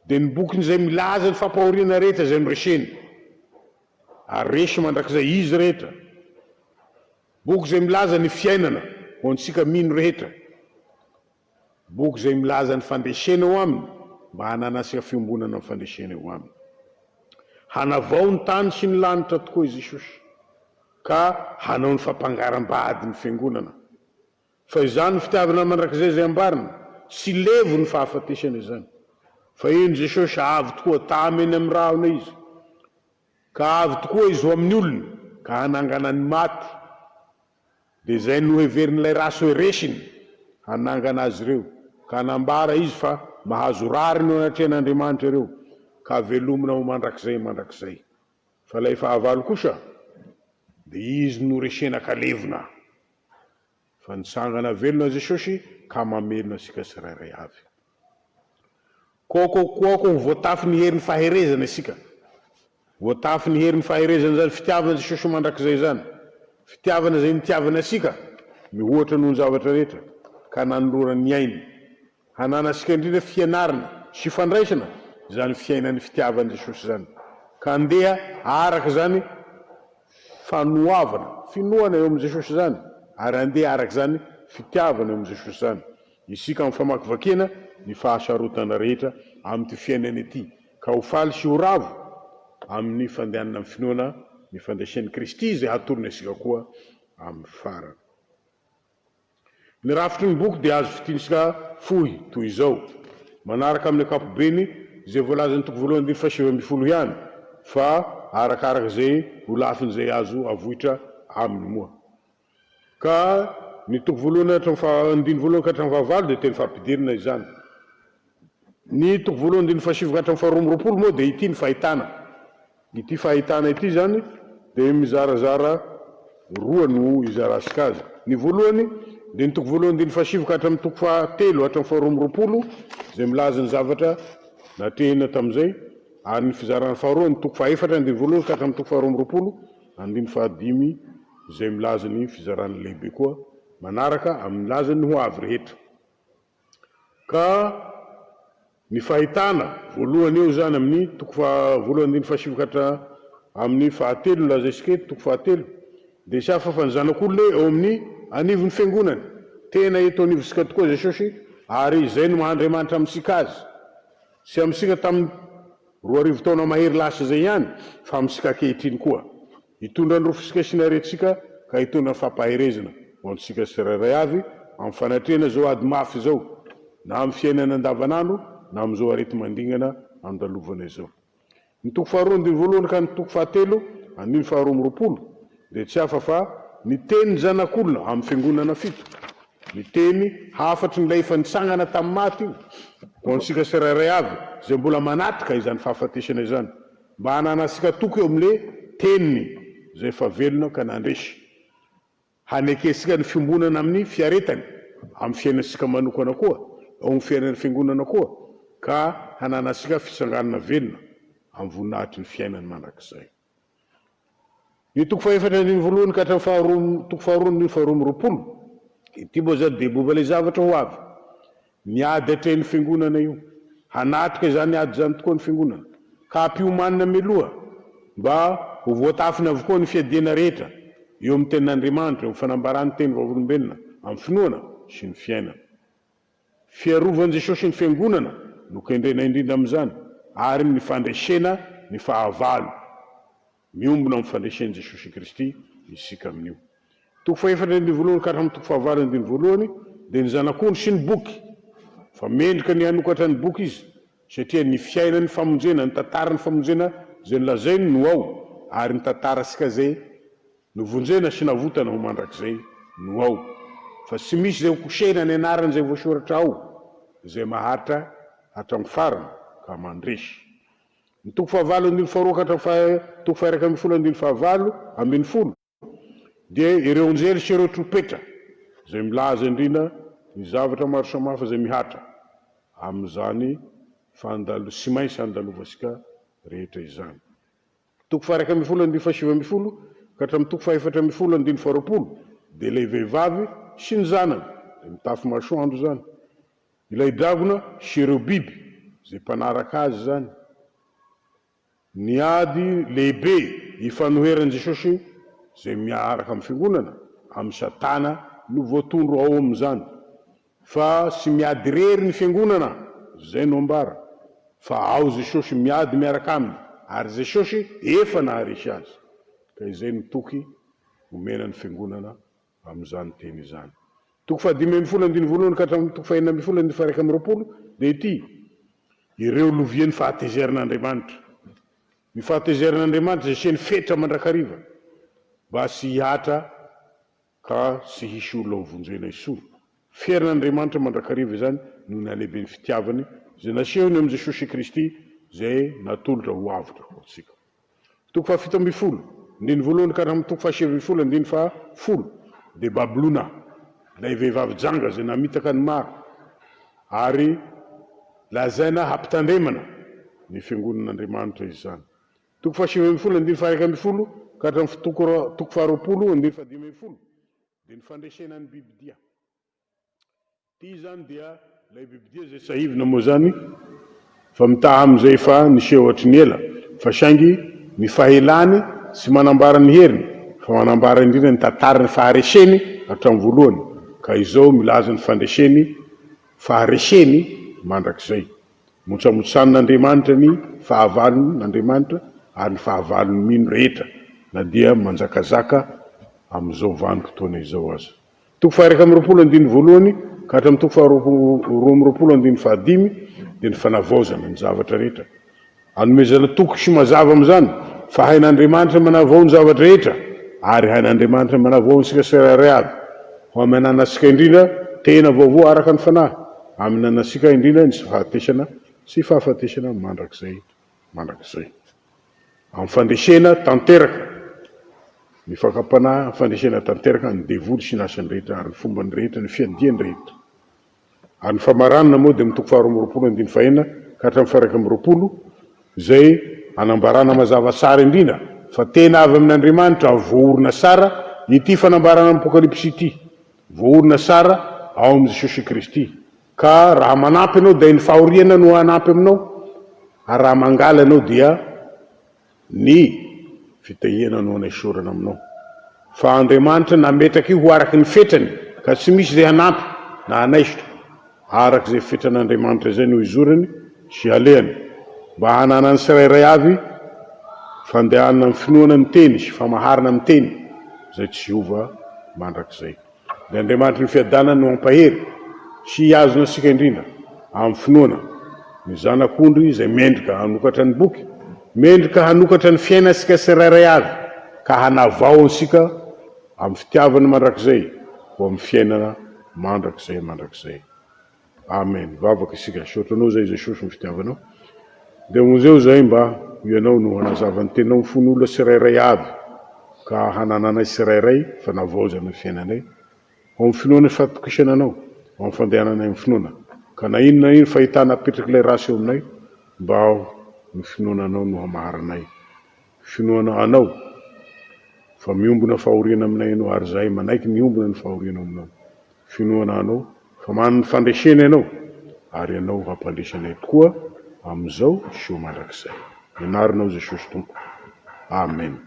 dia ny bokin'izay milaza ny fampahoriana rehetra zay noreseny ary resy mandrakizay izy rehetra boky zay milaza ny fiainana ho antsika mino rehetra boky zay milaza ny fandresena eo aminy mba hananasika fiombonana amin'ny fandresena eo aminy hanavao ny tany sy ny lanitra tokoa izy Jesosy ka hanao ny fampangaram-bady ny fiangonana fa izany fitiavana mandrakizay zay ambarina sy levo ny fahafatesana izany fa iny Jesosy avy tokoa tameny amin'ny rahona izy, ka avy tokoa izy ho amin'ny olona ka hanangana ny maty, dia izay no heverin'ilay raso hoe resiny hanangana azy ireo, ka nambara izy fa mahazo rary no anatrehan'Andriamanitra ireo, ka velomina ho mandrakizay. Fa ilay fahavalo kosa dia izy no resena kalevina, fa nitsangana velona Jesosy ka mamelona asika tsirairay avy. Koako voatafy ny herin'ny faherezana isika, voatafy ny herin'ny faherezana zany fitiavana Jesosy mandrakizay zany, fitiavana zay nitiavana asika mihoatra noho ny zavatra rehetra, ka nanolorany ny ainy hanana asika indrindra fianarana sy fandraisana zany fiainan'ny fitiavana Jesosy zany, ka andeha araka zany fanoavana, finoana eo amin'ny Jesosy zany, ary andeha araka zany fitiavana eo amin'ny Jesosy zany. Isika amin'ny famakivakiana ny fahasarotana rehetra amin'ny fiainana ity, ka ho faly sy ho ravo amin'ny fandehanana amin'ny finoana ny fandraisan'ny Kristy zay hatorony asika koa amin'ny farany. Ny rafitry ny boky dia azo fitiansika fohy toy izao, manaraka amin'ny ankapobeny zay voalaza ny toko voalohany 170 ihany, fa arakaraka zay ho lafiny zay azo avohitra aminy moa. Ka ny toko voalohany andiny voalohany ka hatramin'ny fahavalo dia teny fampidirana izany. Ny toko voalohany andiny fahasivy ka hatramin'ny faharoamropolo moa dia ity ny fahitana. Ity fahitana ity zany dia mizarazara roa no izarasika azy. Ny voalohany dia ny toko voalohany andiny fahasivy ka hatramin'ny toko fahatelo hatramin'ny faharoamropolo zay milaza ny zavatra natrehina tamin'izay, ary ny fizarana faharoa ny toko fahaefatra andiny voalohany ka hatramin'ny toko faharoamropolo andiny fahadimy zay milaza ny fizarana lehibe koa manaraka amin'ny lazany ho avy rehetra. Ka ny fahitana voalohany eo zany amin'ny toko voalohany andiny fahasivy ka hatra amin'ny fahatelo lazaisika eto toko fahatelo, dia sy hafa fa ny zanak'olona eo amin'ny anivon'ny fiangonany, tena eto anivosika tokoa Jesosy, ary izay no mahandriamanitra amintsika azy, sy amintsika tamin'ny 2000 taona mahery lasa zay ihany, fa amintsika ankehitriny koa, hitondra ny rofosika sy ny aretintsika ka hitondra ny fampaherezana ho antsika tsirairay avy amin'ny fanatrehana zao ady mafy zao, na amin'ny fiainana andavanandro na amin'izao arety mandingana andalovana izao. Ny toko faharoa andiny voalohany ka ny toko fahatelo andiny faharoamropolo dia tsy hafa fa ny teny zanak'olona amin'ny fiangonana fito, ny teny hafatry n'ilay efa nitsangana tamin'ny maty io ho antsika tsirairay avy zay mbola manatika izany fahafatesana izany, mba hananasika toky eo amin'le teniny zay efa velona ka nandresy, hanekesika ny fiombonana amin'ny fiaretany amin'ny fiainatsika manokana koa, ao amin'ny fiainan'ny fiangonana koa, ka hananasika fisanganana velona amin'ny voninahitry ny fiainany mandrakizay. Ny toko fahaefatra andiny voalohany ka hatramin'ny toko faharoa andiny faharoamropolo, ity moa zany dia momba ilay zavatra ho avy, miady atrehan'ny fiangonana io, hanatrika izany ady zany tokoa ny fiangonana, ka hampiomanina mialoha mba ho voatafina avokoa ny fiadiana rehetra eo amin'ny tenin'Andriamanitra, eo amin'ny fanambarany teny vavolombelona amin'ny finoana sy ny fiainana. Fiarovan'i Jesosy ny fiangonana no kendrena indrindra amin'izany, ary ny fandresena ny fahavalo miombona amin'ny fandresen'i Jesosy Kristy isika amin'io. Toko fahaefatra andiny voalohany ka hatramin'ny toko fahavalo andiny voalohany dia ny zanak'ondry sy ny boky, fa mendrika ny hanokatra ny boky izy, satria ny fiainan'ny famonjena, ny tantaran'ny famonjena zay nolazainy no ao, ary ny tantarasika zay novonjena sy navotana ho mandrakizay no ao, fa tsy misy zay hokosehana ny anarany zay voasoratra ao zay maharitra hatramin'ny farany ka mandresy. Ny toko fahavalo andiny faharoa ka hatramin'ny toko fahairaka ambin'ny folo andiny fahavalo ambin'ny folo dia ireo anjely sy ireo tropetra zay milaza indrindra ny zavatra maro samihafa zay mihatra amin'izany sy maintsy handalovasika rehetra izany. Toko fahairaka ambin'ny folo andiny fahasivy ambin'ny folo ka hatramin'ny toko fahaefatra ambin'ny folo andiny faharoapolo dia ilay vehivavy sy ny zanany dia mitafy masoandro zany, ilay dragona sy ireo biby zay mpanaraka azy zany, ny ady lehibe ifanoheran'i Jesosy zay miaraka amin'ny fiangonana amin'ny Satana no voatondro ao amin'izany, fa sy miady rery ny fiangonana zay no ambara, fa ao Jesosy miady miaraka aminy, ary Jesosy efa naharesy azy, ka izay no toky homenan'ny fiangonana amin'izany teny izany. Toko fahadimy ambin'ny folo andiny voalohany ka hatramin'ny toko fahaenina ambin'ny folo andiny fahairaka amby roapolo dia ity: ireo lovia ny fahatezerin'Andriamanitra. Ny fahatezerin'Andriamanitra zay seny fetra mandrakariva mba sy hiatra ka sy hisy olona ho vonjena isoa. Ferin'Andriamanitra mandrakariva zany noho ny alehiben'ny fitiavany zay nasehony amin'i Jesosy Kristy zay natolotra ho avitra ho antsika. Toko fahafito amby folo, andiny voalohany ka hatramin'ny toko fahasivy amby folo, andiny fahafolo, de Babilona, ilay vehivavy janga zay namitaka ny maro, ary lazaina hampitandremana ny fiangonan'Andriamanitra izy zany. Toko fahasivy amby folo, andiny faharaiky amby folo, ka hatramin'ny toko faharoapolo, andiny fahadimy amby folo, de ny fandresenan'ny bibidia. Ty zany dia ilay bibidia zay sahivina moa zany fa mitaha am'izay fa niseho hatry ny ela, fa saingy ny fahelany sy manambara ny heriny, fa manambara indrindra ny tantarany fahareseny hatramin'ny voalohany, ka izao milaza ny fandreseny fahareseny mandrakizay. Motsamotsan'Andriamanitra ny fahavalon'Andriamanitra ary ny fahavalon'ny mino rehetra na dia manjakazaka amin'izao vanim-potoana izao aza. Toko faharaiky amby roapolo andiny voalohany ka hatramin'ny toko faharoa amby roapolo andiny fahadimy dia ny fanavaozana ny zavatra rehetra. Anomezana toko sy mazava amin'izany fa hain'Andriamanitra manavao ny zavatra rehetra ary hain'Andriamanitra manavao antsika tsirairay avy. Ho aminanasika indrindra tena vaovao araka ny fanahy, aminanasika indrindra ny fahatesana sy fahafatesana mandrakizay. Amin'ny fandresena tanteraka, ny fakapanahy fandresena tanteraka ny devoly sy nasany rehetra ary ny fombany rehetra ny fiadiany rehetra. Ary ny famaranana moa dia mitoko faharoa amby roapolo andiny fahenina ka hatramin'ny faharaiky amby roapolo zay anambarana mazava tsara indrindra fa tena avy amin'Andriamanitra voaorina sara ity fanambarana amin'ny apokalipsy ity, voaorina sara ao amin'i Jesosy Kristy. Ka raha manampy ianao dia ny fahoriana no hanampy aminao, ary raha mangala ianao dia ny fitahiana no hanesorana aminao. Fa Andriamanitra nametraky io ho araky ny fetrany ka tsy misy zay hanampy na hanaisotra, araky zay fetran'Andriamanitra zay no izorany sy alehany mba hanana ny tsirairay avy fandehanana amin'ny finoana ny teny sy famaharana amin'ny teny zay tsy hiova mandrakizay. Dia Andriamanitra ny fiadanany no ampahery sy hiazona sika indrindra amin'ny finoana ny zanak'ondry zay mendrika hanokatra ny boky, mendrika hanokatra ny fiainasika tsirairay avy ka hanavao ansika amin'ny fitiavany mandrakizay ho amin'ny fiainana mandrakizay. Amen. Vavaka isika, sotranao zay Jesosy ny fitiavanao. Dia monzeo zay mba ianao no hanazavany tenao fon'olona tsirairay avy ka hanananay tsirairay fa navaozana ny fiainanay ao amin'ny finoana fatokisana anao, ao amin'ny fandehananay amin'ny finoana. Ka na inona ino fahitana apetraky ilay rasy eo aminay mba ao ny finoananao no hamaharanay, finoana anao fa miombona fahoriana aminay ianao ary zahay manaiky miombona ny fahoriana aminao, finoana anao fa manana ny fandresena ianao ary ianao hampandresanay tokoa amin'izao sy ho mandrakizay. Ianarinao Jesosy Tompo. Amen.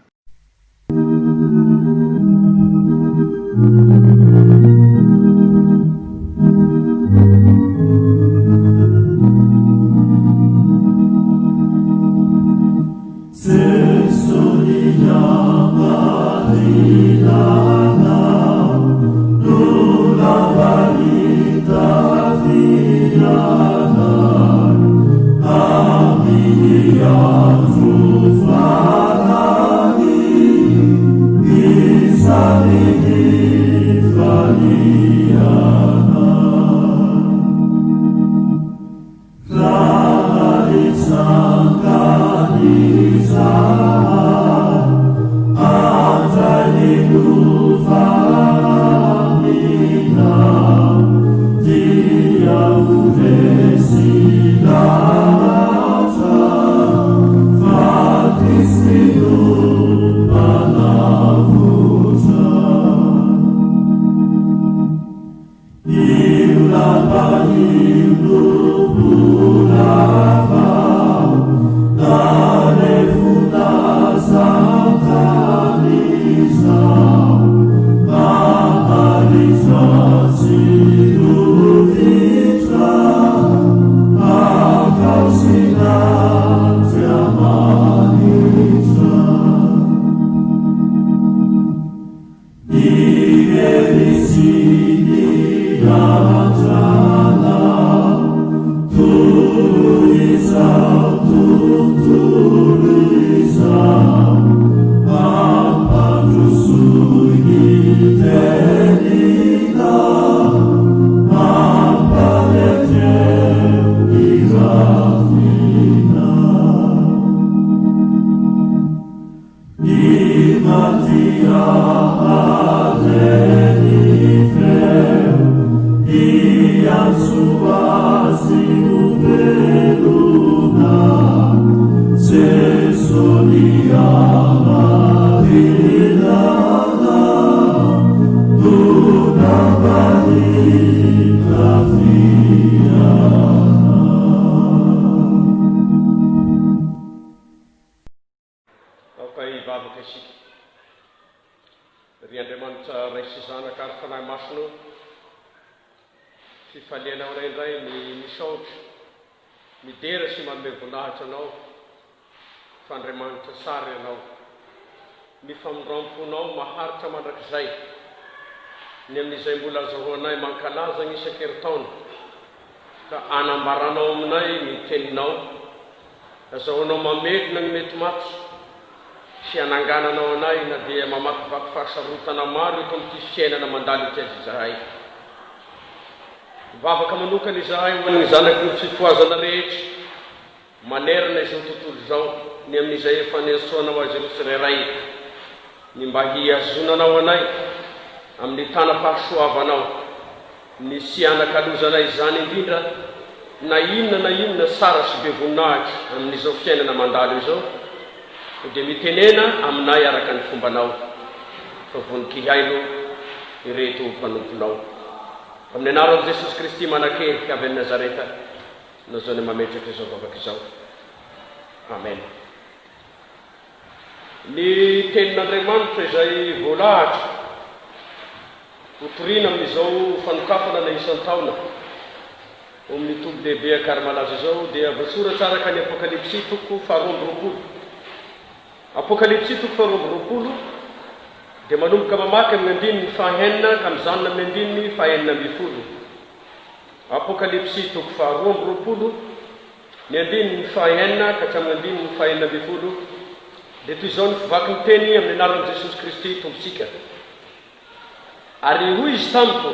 Is fifalianao raindray ny misaotra midera sy manome voninahitra anao fa Andriamanitra sary ianao ny famindramponao maharitra mandrakizay ny amin'izay mbola azahoanay mankalaza ny isan-keritaona ka anambaranao aminay ny teninao azahoanao mamedina ny mety maty sy anangananao anay na dia mamakivaky fahasarotana maro eto amin'ity fiainana mandalo ity azy izahay vavaka manokana izahay hoan'ny zanaky ny fifoazana rehetra manerana izao tontolo izao ny amin'izay efa nesoanao azy ireo tsirairay ny mba hiazonanao anay amin'ny tana-pahasoavanao ny sy anakalozanay izany indrindra na inona sara sy be voninahitra amin'izao fiainana mandalo izao dia mitenena aminay araka ny fombanao fa voninkihaino ireto mpanomponao amin'ny anaran'i Jesosy Kristy manan-kery avy any Nazareta nazao ny mametraka izao vavaka izao. Amen. Ny tenin'Andriamanitra izay voalahatra hotoriana amin'izao fanokafana na isan-taona amin'ny toby lehibe akary malaza izao dia voasoratra araka ny Apokalipsy 12:20. Apokalipsy 12:20 dia manomboka mamaky amin'ny andininy fahaenina ka mizanona amin'ny andininy fahaenina ambin'ny folo. Apokalipsy 12:20 ny andininy fahaenina ka hatramin'ny andininy fahaenina ambin'ny folo dia toy izao ny fivaky ny teny amin'ny anaran'i Jesosy Kristy tompontsika. Ary hoy izy tamiko,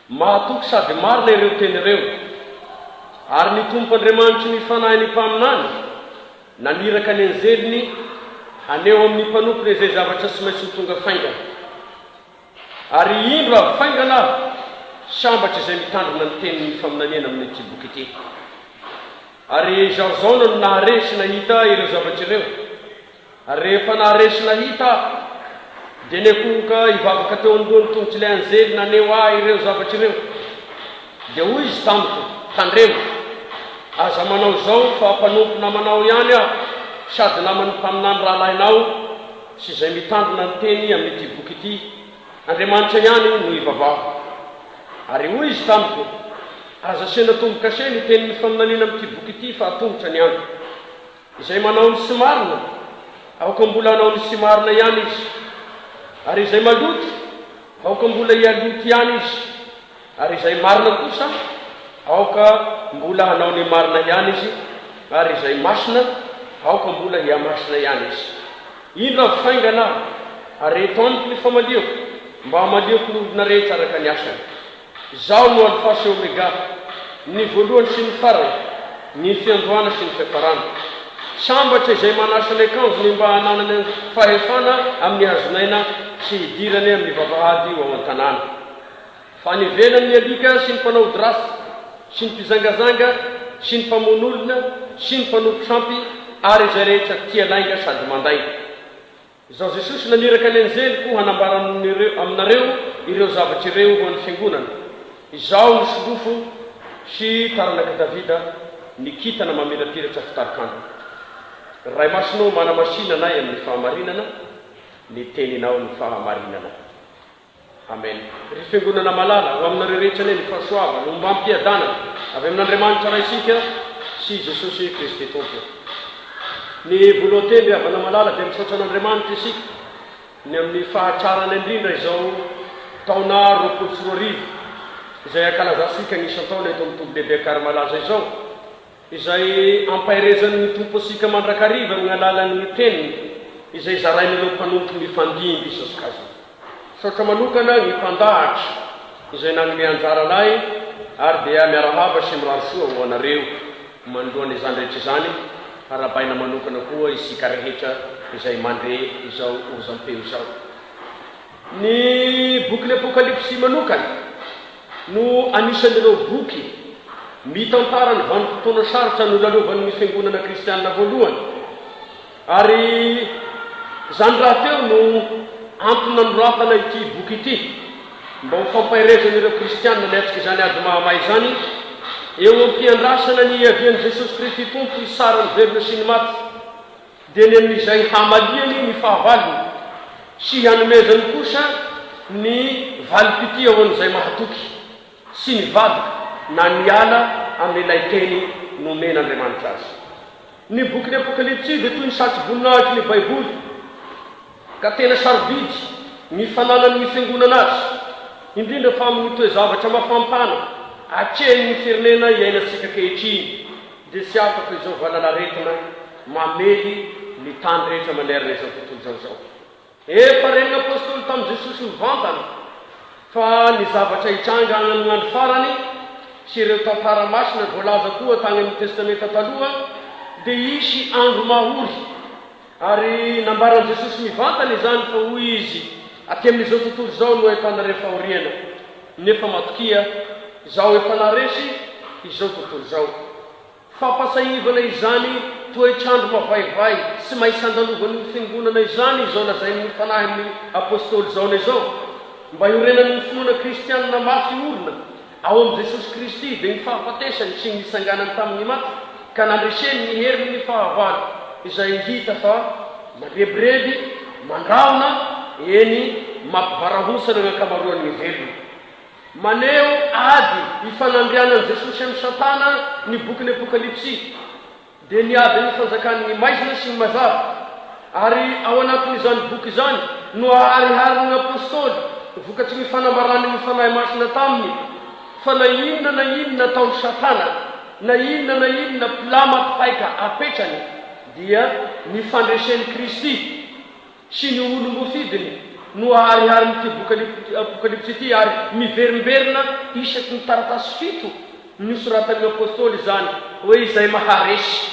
mahatoky sady marina ireo teny ireo, ary ny Tompo Andriamanitra ny fanahiny mpaminany naniraka ny anjeliny haneo amin'ny mpanompony izay zavatra tsy maintsy ho tonga faingana. Ary indro avy faingana sambatra izay mitandrina ny tenin'ny faminaniana amin'ity boky ity. Ary izao no naharesy nahita ireo zavatra ireo. Ary rehefa naharesy nahita dia nekoka hivavaka teo andohany tongotra ilay anjely naneo ireo zavatra ireo. Dia hoy izy tamiko, tandremo, aza manao izao fa mpanompo namanao ihany aho, sady namany mpaminany rahalahinao sy izay mitandrina ny teny amin'ity boky ity, Andriamanitra ihany no hivavaho. Ary hoy izy tamiko, aza sena tomboka se ny tenin'ny faminaniana amin'ity boky ity fa atombotra ny andro. Izay manao ny sy marina, aoka mbola hanao ny sy marina ihany izy. Ary izay maloto, aoka mbola hialoto ihany izy. Ary izay marina kosa, aoka mbola hanao ny marina ihany izy. Ary izay masina, aoka mbola hiamasina ihany izy. Indro avy faingana, ary eto amiko ny famalioko, mba hamalioko ny olona rehetra araka ny asany. Izao no alfa sy omega, ny voalohany sy ny farany, ny fiandohana sy ny fiafarana. Sambatra izay manasa ny akanjony mba hananany fahefana amin'ny hazonaina sy hidirany amin'ny vavahady ao an-tanàna. Fa ny ivelany ny alika sy ny mpanao drasy, sy ny mpizangazanga, sy ny mpamon'olona, sy ny mpanompo sampy, ary izay rehetra tia lainga sady manday. Izao Jesosy naniraka ny anjely koa hanambara aminareo ireo zavatra ireo ho an'ny fiangonana. Izao ny solofo sy taranaka Davida, ny kitana mamelatiratra fitarikandro. Ray masinao manamasina nay amin'ny fahamarinana, ny teninao ny fahamarinana. Amen. Ry fiangonana malala ho aminareo rehetra ny fahasoavana, ho mba ampiadana avy amin'Andriamanitra raha isika sy Jesosy Kristy Tompo. Ny voalohany avana malala dia misaotra an'Andriamanitra isika ny amin'ny fahatsarany indrindra izao taona 2024 izay akalazasika ny isan-taona eto amin'ny toby lehibe akary malaza izao, izay ampahirezany ny tompo asika mandrakariva amin'ny alalan'ny teniny izay zarain'ireo mpanompo ny fandimby isasokazy. Saotra manokana ny mpandahatra izay nanome anjara lay ary dia miarahaba sy mirary soa ho anareo manoloana izany rehetra izany, arabaina manokana koa isika rehetra izay mandre izao ozam-peo izao. Ny boky Apokalipsy manokana no anisan'ireo boky mitantara ny vanim-potoana sarotra no lalovan'ny fiangonana kristianina voalohany, ary zany raha teo no antony nanoratana ity boky ity mba ho fampaherezan'ireo kristianina niatsika izany ady mahamay zany eo am-piandrasana ny avian'i Jesosy Kristy Tompo isarany verina sy ny maty, dia ny amin'izay hamaliany ny fahavalony sy hanomezany kosa ny valim-pity ao an'izay mahatoky sy ny vadika na niala amin'ilay teny nomen'Andriamanitra azy. Ny boky Apokalipsy dia toy ny satsy voninahitry ny Baiboly, ka tena sarobidy ny fananany fiangonana azy, indrindra fa amin'ny toe zavatra mafampana atrehny ny firenena iainantsika kehitriny, dia sy afaka izao valanaretina mamely ny tany rehetra manerana izao tontolo zao. Efa reniny apôstôly tamin'i Jesosy mivantana fa ny zavatra hitranga amin'ny andro farany sy ireo tantara masina voalaza koa tany amin'ny testamenta taloha dia hisy andro mahory, ary nambaran'i Jesosy mivantana izany fa hoy izy aty amin'izao tontolo izao no efa nare fahoriana, nefa matokia izao efa naresy izao tontolo izao. Fampasahivana izany toetrandro mavaivay sy maisan-dalovany fiangonana izany izao lazain'ny fanahy amin'ny apôstôly zaona izao, mba hiorenan'ny finoana kristianina mafy orina ao amin'i Jesosy Kristy dia ny fahafatesany sy ny nisanganany tamin'ny maty, ka nandreseny ny heriny ny fahavalo izay hita fa marebireby mandraona eny mampivarahosana ny ankamaroan'ny velona. Maneo ady ifanandrianan'i Jesosy amin'ny Satana ny boky Apokalipsy, dia niady ny fanjakan'ny maizina sy ny mazava, ary ao anatin'izany boky izany no ahariharin'ny apôstôly vokatsy ny fanambarany ny fanahy masina taminy fa na inona taon'ny Satana, na inona pilama paika apetrany dia ny fandresen'ny Kristy sy ny olom-bofidiny no ahariharin'ity boky Apokalipsy ity, ary miverimberina isaky ny taratasy fito nisoratan'ny apôstôly izany hoe izay maharesy,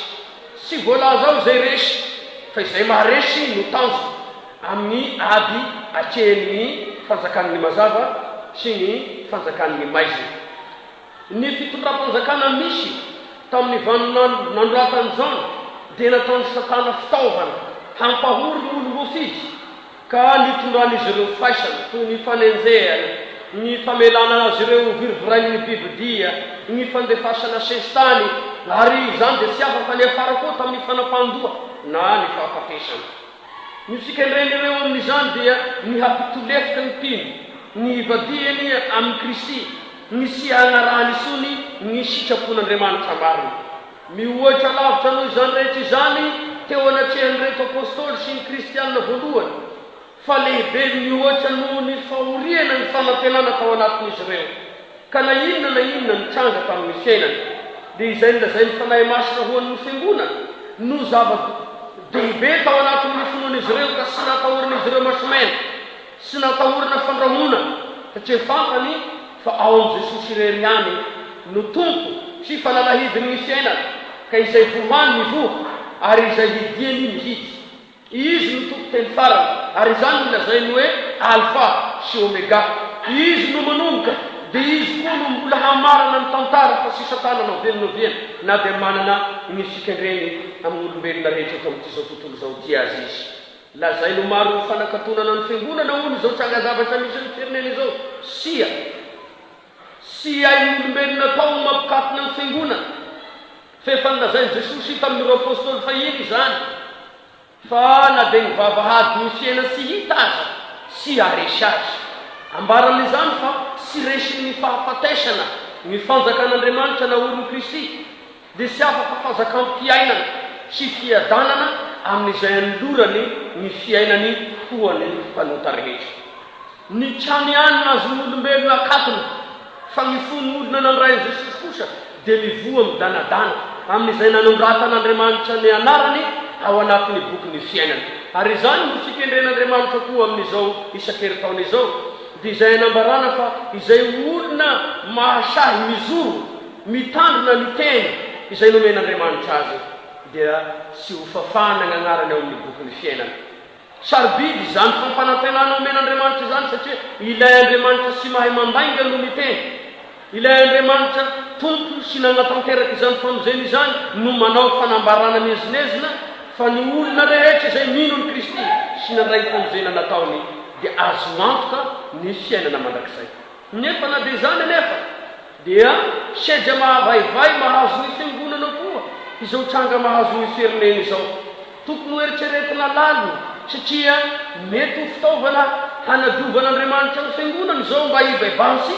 sy voalaza ao izay resy fa izay maharesy no tanjo amin'ny ady atrehan'ny fanjakan'ny mazava sy ny fanjakan'ny maizina. Ny fitondram-panjakana misy tamin'ny nanoratany zany dia nataon'ny Satana fitaovana hampahory ny olom-bofidy, ka nitondraan'izy ireo faisana toy ny fanenjehana, ny famelana azy ireo virivorain'ny bibidia, ny fandefasana sestany, ary izany dia tsy afaka ny afara koa tamin'ny fanapandoa na ny fahafatesana. Ny fikendreny ireo amin'izany dia ny hampitolefika ny mpino, ny ivadiany amin'ny Kristy, ny sy hanarahany sony ny sitrapon'Andriamanitra marina. Mihoatra lavitra noho izany rehetra izany teo anatrehan'ny reto apôstôly sy ny kristianina voalohany, fa lehibe mihoatra noho ny fahoriana ny fanantenana tao anatin'izy ireo, ka na inona nitranga tamin'ny fiainana. Dia izay nolazain'ny fanahy masina hoan'ny fiangonana no zava-dehibe tao anatin'ny finoan'izy ireo, ka sy natahorin'izy ireo masomena sy natahorina fandrahona, satria fantany fa ao amin'i Jesosy irery ihany no tompo sy falalahidin'ny fiainana, ka izay vohany ny voha ary izay hidiany ny hidy. Izy no tompo teny farany, ary izany nolazainy hoe alfa sy omega. Izy no manomboka, dia izy koa no mbola hamarana ny tantara fa sy Satana novelinoviana na dia manana ny fikendreny amin'ny olombelona rehetra eto amin'ity zao tontolo zao ty azy izy. Lazay no maro ny fanakatonana ny fiangonana olo izao tranga zavatra misy ny firenena izao, sy ai olombelona tao mampikatona ny fiangonana. Fefa nilazain'i Jesosy tamin'ireo apôstôly fahiny izany fa na dia ny vavahady ny fiaina sy hita aza sy haresy azy, ambaran'izany fa sy resiny ny fahafatesana ny fanjakan'Andriamanitra na olon'i Kristy, dia sy afaka fanjakam-piainana sy fiadanana amin'izay anolorany ny fiainany hoany mpanota rehetra. Ny trany anina azy n'olombelona akatona fa ny fon'olona nandrain'i Jesosy kosa dia mivoa midanadana amin'izay nanondratan'Andriamanitra ny anarany ao anatin'ny boky ny fiainana. Ary izany no fikendren'Andriamanitra koa amin'izao isan-keritaona izao, dia izay anambarana fa izay olona mahasahy mizoro mitandrina ny teny izay nomen'Andriamanitra azy, dia sy ho fafana ny agnarany ao amin'ny boky ny fiainana. Sarobidy izany fampanantenana omen'Andriamanitra izany satria ilay Andriamanitra sy mahay mandainga no miteny. Ilay Andriamanitra tompo sy nanatanteraka izany famonjena izany no manao fanambarana mezinezina fa ny olona rehetra izay mino ny Kristy sy nandray famonjena nataony dia azo antoka ny fiainana mandrakizay. Nefa na dia izany nefa dia sedra mahavaivay mahazo ny fiangonana koa izao tranga mahazo ny firenena izao. Tokony ho eritreretina lalina satria mety ho fitaovana hanadiovan'Andriamanitra ny fiangonana izao mba hibaibansy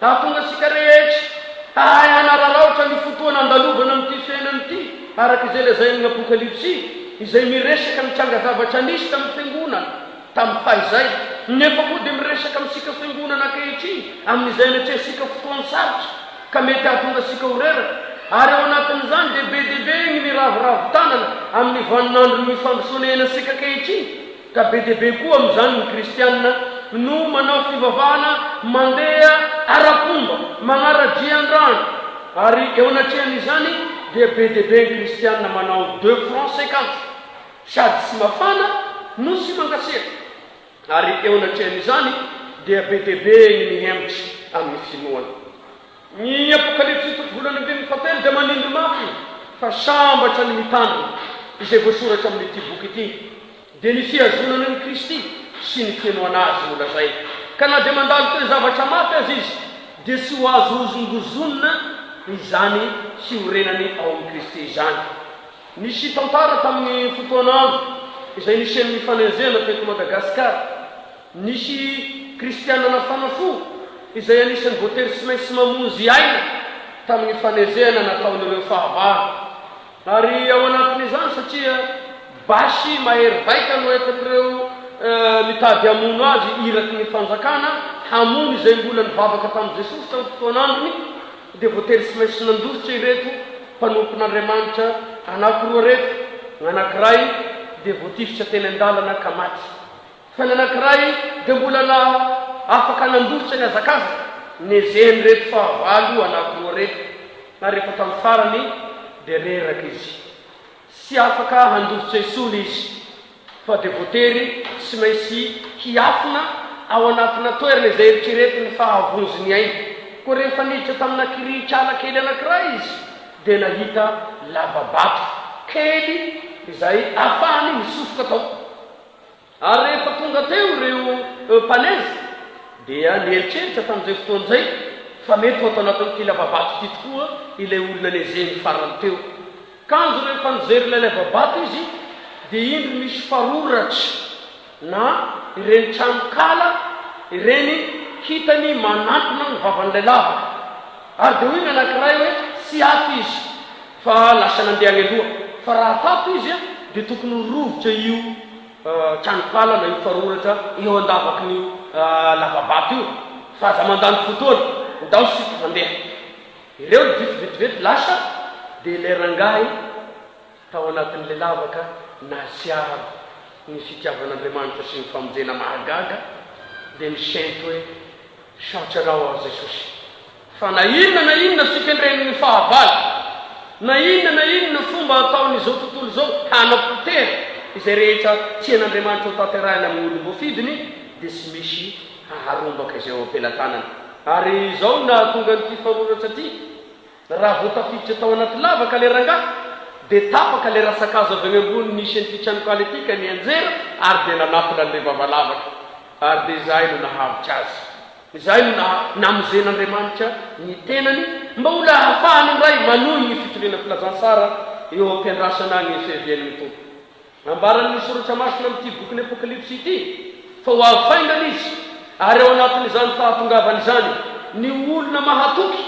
ahatonga sika rehetra hanararaotra ny fotoana andalovana amin'ity fiainana ity araka izay lazainy Apokalipsy izay miresaka mitranga zavatra nisy tamin'ny fiangonana tamin'ny fahizay. Nefa koa dia miresaka amin'sika fiangonana ankehitriny amin'izay natrea sika fotoany sarotra ka mety ahatonga sika ho reraka. Ary ao anatin'izany dia be dia be ny miravoravo-tanana amin'ny vaninandro ny fandrosoanena sika ankehitriny ka be dia be koa amin'izany ny kristianina no manao fivavahana mandeha ara-pomba magnara-drian-drano. Ary eo anatrehan'izany dia be dia be ny kristianina manao 2 francs 50 sady sy mafana no sy mangasera. Ary eo anatrehan'izany dia be dia be ny mihembotry amin'ny finoana. Ny Apokalipsy volana 17 dia manindry mafy fa sambatra ny mitandrina izay voasoratra amin'ity boky ity dia ny fiazonana ny Kristy sy ny fianoana azy no lazay. Ka na dia mandalo toy zavatra mafy azy izy dia sy ho azo ozongozonina izany sy horenany ao amin'ny Kristy izany. Nisy tantara tamin'ny fotoan'andro izay nisen'ny fanenjena teto Madagasikara. Nisy kristianana fanafo izay anisan'ny voatery sy maintsy mamonjy aina tamin'ny fanezena nataon'ireo fahavalo. Ary ao anatin'izany satria basy mahery vaika no entin'ireo mitady hamono azy iraky ny fanjakana hamono izay mbola nivavaka tamin'i Jesosy tamin'ny fotoan'androny dia voatery sy maintsy nandositra ireto mpanompon'Andriamanitra anankiroa reto. Ny anankiray dia voatifitra teny an-dalana ka maty fa ny anankiray dia mbola afaka nandositra ny azakazaka nezeny reto fahavalo anankiroa reto. Na rehefa tamin'ny farany dia reraka izy sy afaka handositra isony izy fa dia voatery sy maintsy hiafina ao anatina toerana izay eritrereto ny fahavonjony aina. Koa rehefa niditra tamina kiritrala kely anankiray izy dia nahita lavabato kely izay ahafahany misofoka tao. Ary rehefa tonga teo ireo mpaneza dia nieritreritra tamin'izay fotoan'izay fa mety ho atao anatin'ity lavabato ity tokoa ilay olona nezeny farany teo. Kanjo rehefa nijery ilay lavabato izy dia indro misy faroratra na ireny tranokala ireny hitany manantona ny vavan'ilay lavaka. Ary dia hoy ny anankiray hoe sy ato izy fa lasa nandeha any aloha fa raha tato izy dia tokony rovotra io tranokala na io faroratra eo andavakin'io lavabato io fa aza mandany fotoana ndao sika mandeha. Ireo vetivety lasa dia ilay rangahy tao anatin'ilay lavaka nasiaro ny fitiavan'Andriamanitra sy ny famonjena mahagaga dia nisento hoe saotrarao ao Jesosy fa na inona fikendren'ny fahavalo na inona fomba ataon'izao tontolo izao hanapotera izay rehetra tian'Andriamanitra ho tanterahina amin'ny olo voafidiny dia sy misy haharombaka izay ao am-pelatanana. Ary izao na tonga n'ity faroratra ity raha voatafiditra tao anaty lavaka le rangahy dia tapaka le rasakazo avy any ambony nisy an'ity tranokala ity ka ny anjera ary dia nanapona an'ilay vavalavaka. Ary dia izay no nahavitra azy. Izay no namozen'Andriamanitra ny tenany mba ho lahafahany indray manohy ny fitoriana filazantsara eo am-piandrasana ny fiavian'ny tompo. Ambaran'ny soratra masina amin'ity boky ny Apokalipsy ity fa ho avainana izy ary ao anatin'izany fahatongavana izany ny olona mahatoky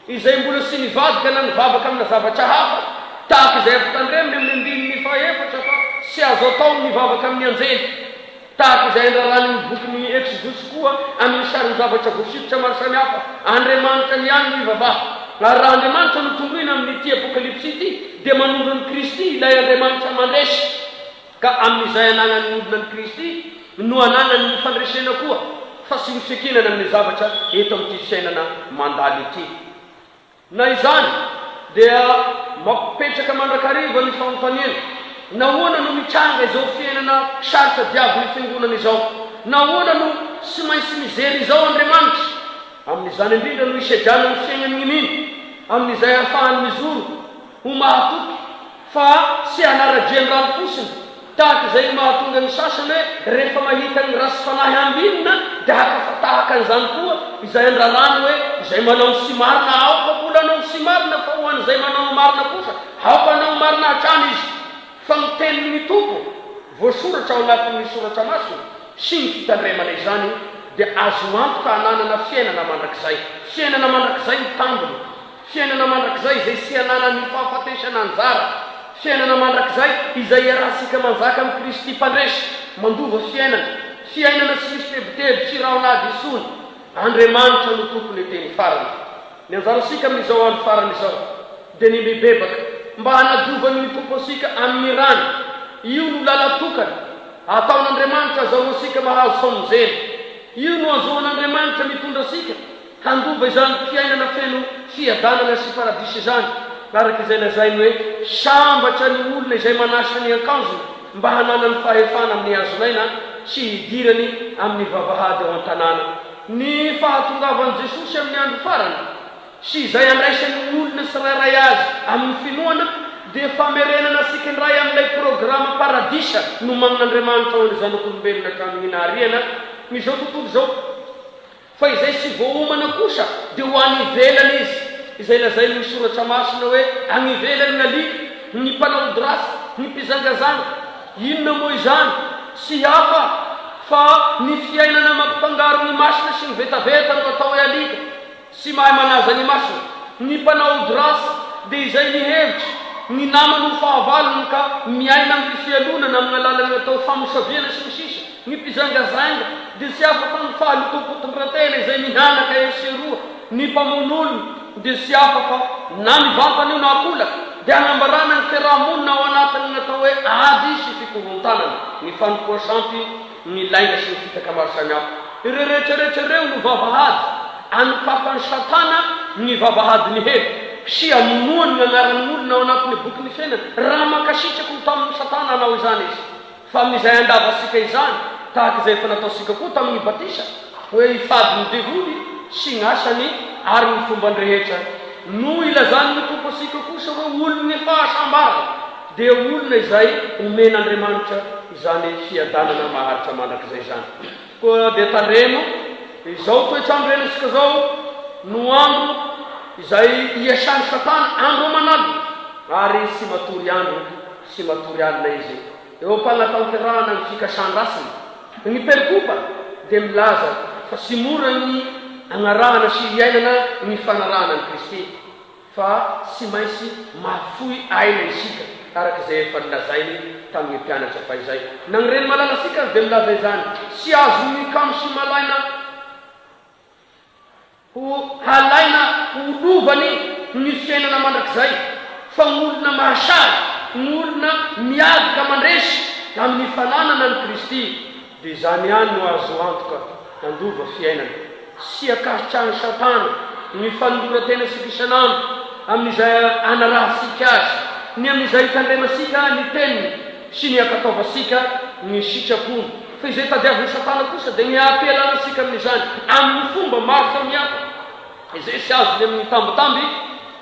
izay mbola sy nivadika na nivavaka amina zavatra hafa tahaka izay ampitandreminy amin'ny andininy fahaefatra fa sy azo atao nivavaka amin'ny anjely tahaka izay andrarany ny bokyny Exodus koa amin'ny sariny zavatra voasikotra maro samihafa. Andriamanitra ny ihany ny vavaha. Ary raha Andriamanitra no tongoina amin'ity Apokalipsy ity dia manondro ny Kristy ilay Andriamanitra mandresy ka amin'izay ananany ondona ny Kristy no ananany ny fandresena koa fa sy misekinana amin'ny zavatra eto amin'ity fiainana mandalo ity. Na izany dia mampipetraka mandrakariva ny fanontaniana nahoana no mitranga izao fiainana saritra diavy ny fiangonana izao nahoana no sy maintsy mizery izao Andriamanitra amin'izany indrindra no isedriana ny fiainany mino amin'izay ahafahany mizoro ho mahatoky fa sy hanara-dreny rano fosiny tahaka izay mahatonga ny sasany hoe rehefa mahita ny rasy fanahy ambinina dia hakafatahaka an'izany koa izay andrarano hoe izay manao sy marina aoka mbola anao sy marina fa ho an'izay manao marina kosa aoka anao marina hatrany izy fa ny teniny tompo voasoratra ao anatin'ny soratra masina sy ny fitandremana izany dia azo antoka hananana fiainana mandrakizay fiainana mandrakizay mitambony fiainana mandrakizay izay sy hananany fahafatesana anjara fiainana mandrakizay izay iarahasika manjaka amin'ny Kristy mpandresy mandova fiainana sy misy tebotebo sy raonady isony Andriamanitra no tompony teny farany ny anjarasika amin'izao andro farany izao dia ny mibebaka mba hanadiovany ny tompo asika amin'ny rany io no lalatokany ataon'Andriamanitra azahoasika mahazo famonjena io no azahoan'Andriamanitra mitondra asika handova izany fiainana feno fiadanana sy paradisy izany araka izay lazainy hoe sambatra ny olona izay manasa ny akanjony mba hananany fahefana amin'ny azonaina sy hidirany amin'ny vavahady ao an-tanàna ny fahatongavan'i Jesosy amin'ny andro farany sy izay andraisany olona tsirairay azy amin'ny finoana dia famerenana asika indray amin'ilay programa paradisa no magn'Andriamanitra ao ny zanak'olombelona hatramin'ny nahariana n'izao tontolo izao fa izay sy voaomana kosa dia ho any ivelany izy izay lazay ny soratra masina hoe any ivelany nalika ny mpanao drasy ny mpizangazanga inona moa izany sy hafa fa ny fiainana mampifangaro ny masina sy ny vetaveta no atao hoe alika sy mahay manaza ny masina ny mpanao drasy dia izay nihevitra ny namany ho fahavalony ka miaina amin'ny fialonana amin'ny alalany atao famosaviana sy ny sisa ny mpizangazanga dia sy hafa fa ny fahalitopotondrantena izay mihanaka eseroa ny mpamon'olona dia sy hafa fa na mivantana io na akolaka dia hanambarana ny fiarahamonina ao anatiny natao hoe ady sy fikorontanana ny fanompoasampy ny lainga sy ny fitaka maro samihafa ireo rehetrarehetra ireo no vavahady anopapany satana ny vavahady ny hety sy amonoany ny anaran'ny olona ao anatin'ny boky ny fiainana raha makasitrako ho tamin'ny satana anao izany izy fa amin'izay andavasika izany tahaka izay efa nataosika koa tamin'ny batisa hoe hifady ny devoly sy ny asany ary ny fomba rehetra no ilazany ny tompo asika kosa hoe olona fahasambarana dia olona izay omen'Andriamanitra izany fiadanana maharitra mandrakizay izany koa dia taremo izao toetrandro renasika zao no andro izay iasan'ny satana andro manalo ary sy matory andro sy matory alina izy eo mpanatanterahana ny fikasany rasiny ny perikopa dia milaza fa sy mora ny agnarahana sy iainana ny fanarahana ny Kristy fa sy maintsy mahafoy aina isika araka izay efa nilazainy tamin'ny mpianatra fa izay nagnireny malala sika dia milaza izany sy azo mikamo sy malaina ho halaina holovany ny fiainana mandrakizay fa olona mahasary ny olona miadika mandresy amin'ny fananana ny Kristy dia izany ihany no azo antoka handova fiainana sy akasitrany satana ny fanolora-tena sika isanandro amin'izay anarahasika azy ny amin'izay tandremasika ny teniny sy ny akataovasika ny sitrapony fa izay tadiaviny satana kosa dia miapialana sika amin'izany amin'ny fomba maro samihafa izay sy azo ny amin'ny tambitamby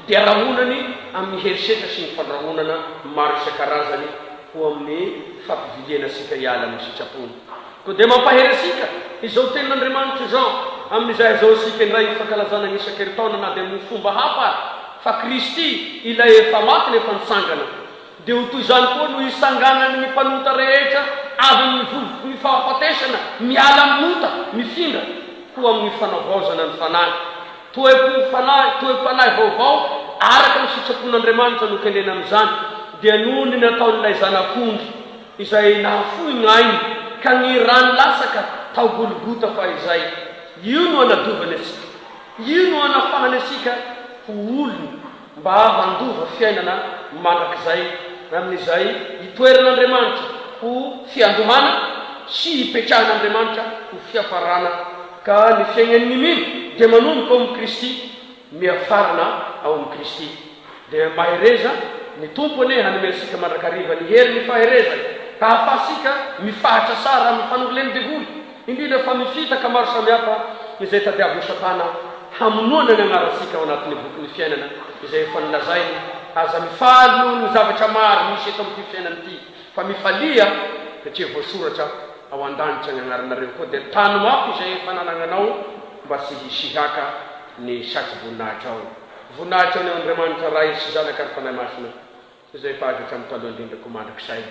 dia rahonany amin'ny herisetra sy ny fandrahonana maro isan-karazany ho amin'ny fampiviliana sika hiala amin'ny sitrapony koa dia mampahery asika izao tenin'Andriamanitra izao amin'izay azao asika indray fankalazana ny isan-keritaona na dia amin'ny fomba hafa fa Kristy ilay efa maty ny efa nitsangana dia ho toy izany koa no isanganany ny mpanota rehetra avy ny fahafatesana miala minota mifindra koa amin'ny fanavaozana ny fanahy toe-panahy vaovao araka ny sitrapon'Andriamanitra no kendrena amin'izany dia noho ny nataon'ilay zanak'ondry izay nahafoy gn'ainy ka ny rano lasaka tao Golgota fa izay io no anadovany asika io no anafahany asika ho olony mba handova fiainana mandrakizay amin'izay hitoeran'Andriamanitra ho fiandomana sy hipetrahan'Andriamanitra ho fiafarana ka ny fiainan'ny mino dia manomboka ao amin'ny Kristy miafarana ao amin'ny Kristy dia mahereza ny tompony hanomesika mandrakariva ny hery ny faherezana ka ahafahasika mifahatra sara amin'ny fanoleny devoly indrindra fa mifitaka maro samihafa izay tadiavina Satana hamonoana ny agnarasika ao anatin'ny boky ny fiainana izay efa nilazainy aza mifaly noho ny zavatra maro misy eto amin'ity fiainana ity fa mifalia satria voasoratra ao an-danitra ny agnaranareo koa dia tany mafy izay efa nanananao mba sy hisihaka ny saky voninahitra ao voninahitra ao ny Andriamanitra raha isy zanaka ary fanahy masina izay fahazatra amin'ny taloha indrindrako mandrakizay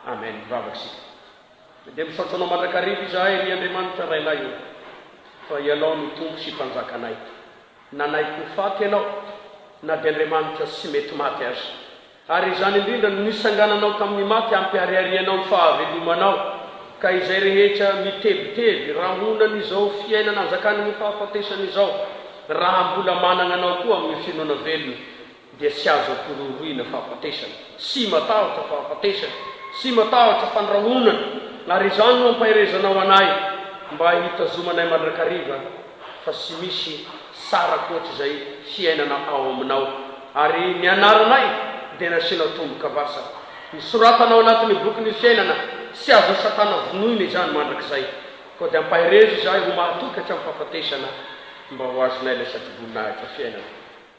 amen vavakasika dia misaotra anao mandrakariva izahay ny Andriamanitra ray lahy io fa ianao ny tompo sy mpanjakanay nanayko faty ianao na dia Andriamanitra sy mety maty azy ary izany indrindra no nisangananao tamin'ny maty ampiariarianao ny fahavelomanao ka izay rehetra mitebiteby ramonana izao fiainana anjakany ny fahafatesana izao raha mbola manana anao koa amin'ny finoana velona dia sy azo ampiroroina fahafatesana sy matahotra fahafatesana sy matahotra fandrahonana ary izany no ampaherezanao anay mba hitazomanay mandrakariva fa sy misy sara koatra izay fiainana ao aminao ary ny anaranay dia nasianao tomboka vasa nisoratanao anatin'ny boky ny fiainana sy azo Satana vonoina izany mandrakizay koa dia ampahereza izahay ho mahatokatra amin'ny fahafatesana mba ho azonay lasaky voninahitra fiainana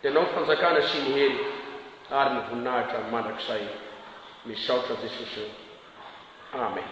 dia nao fanjakana sy ny hery ary ny voninahitra mandrakizay misaotra Jesosy amen.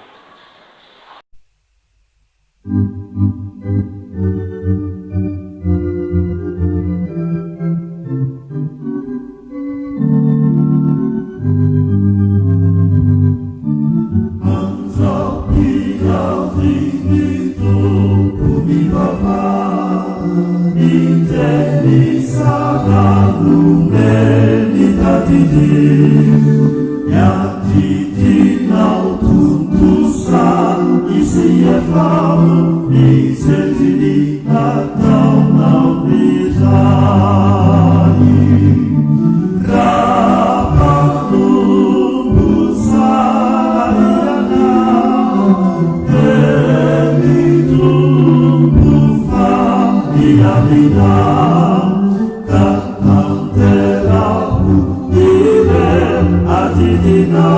Adidina,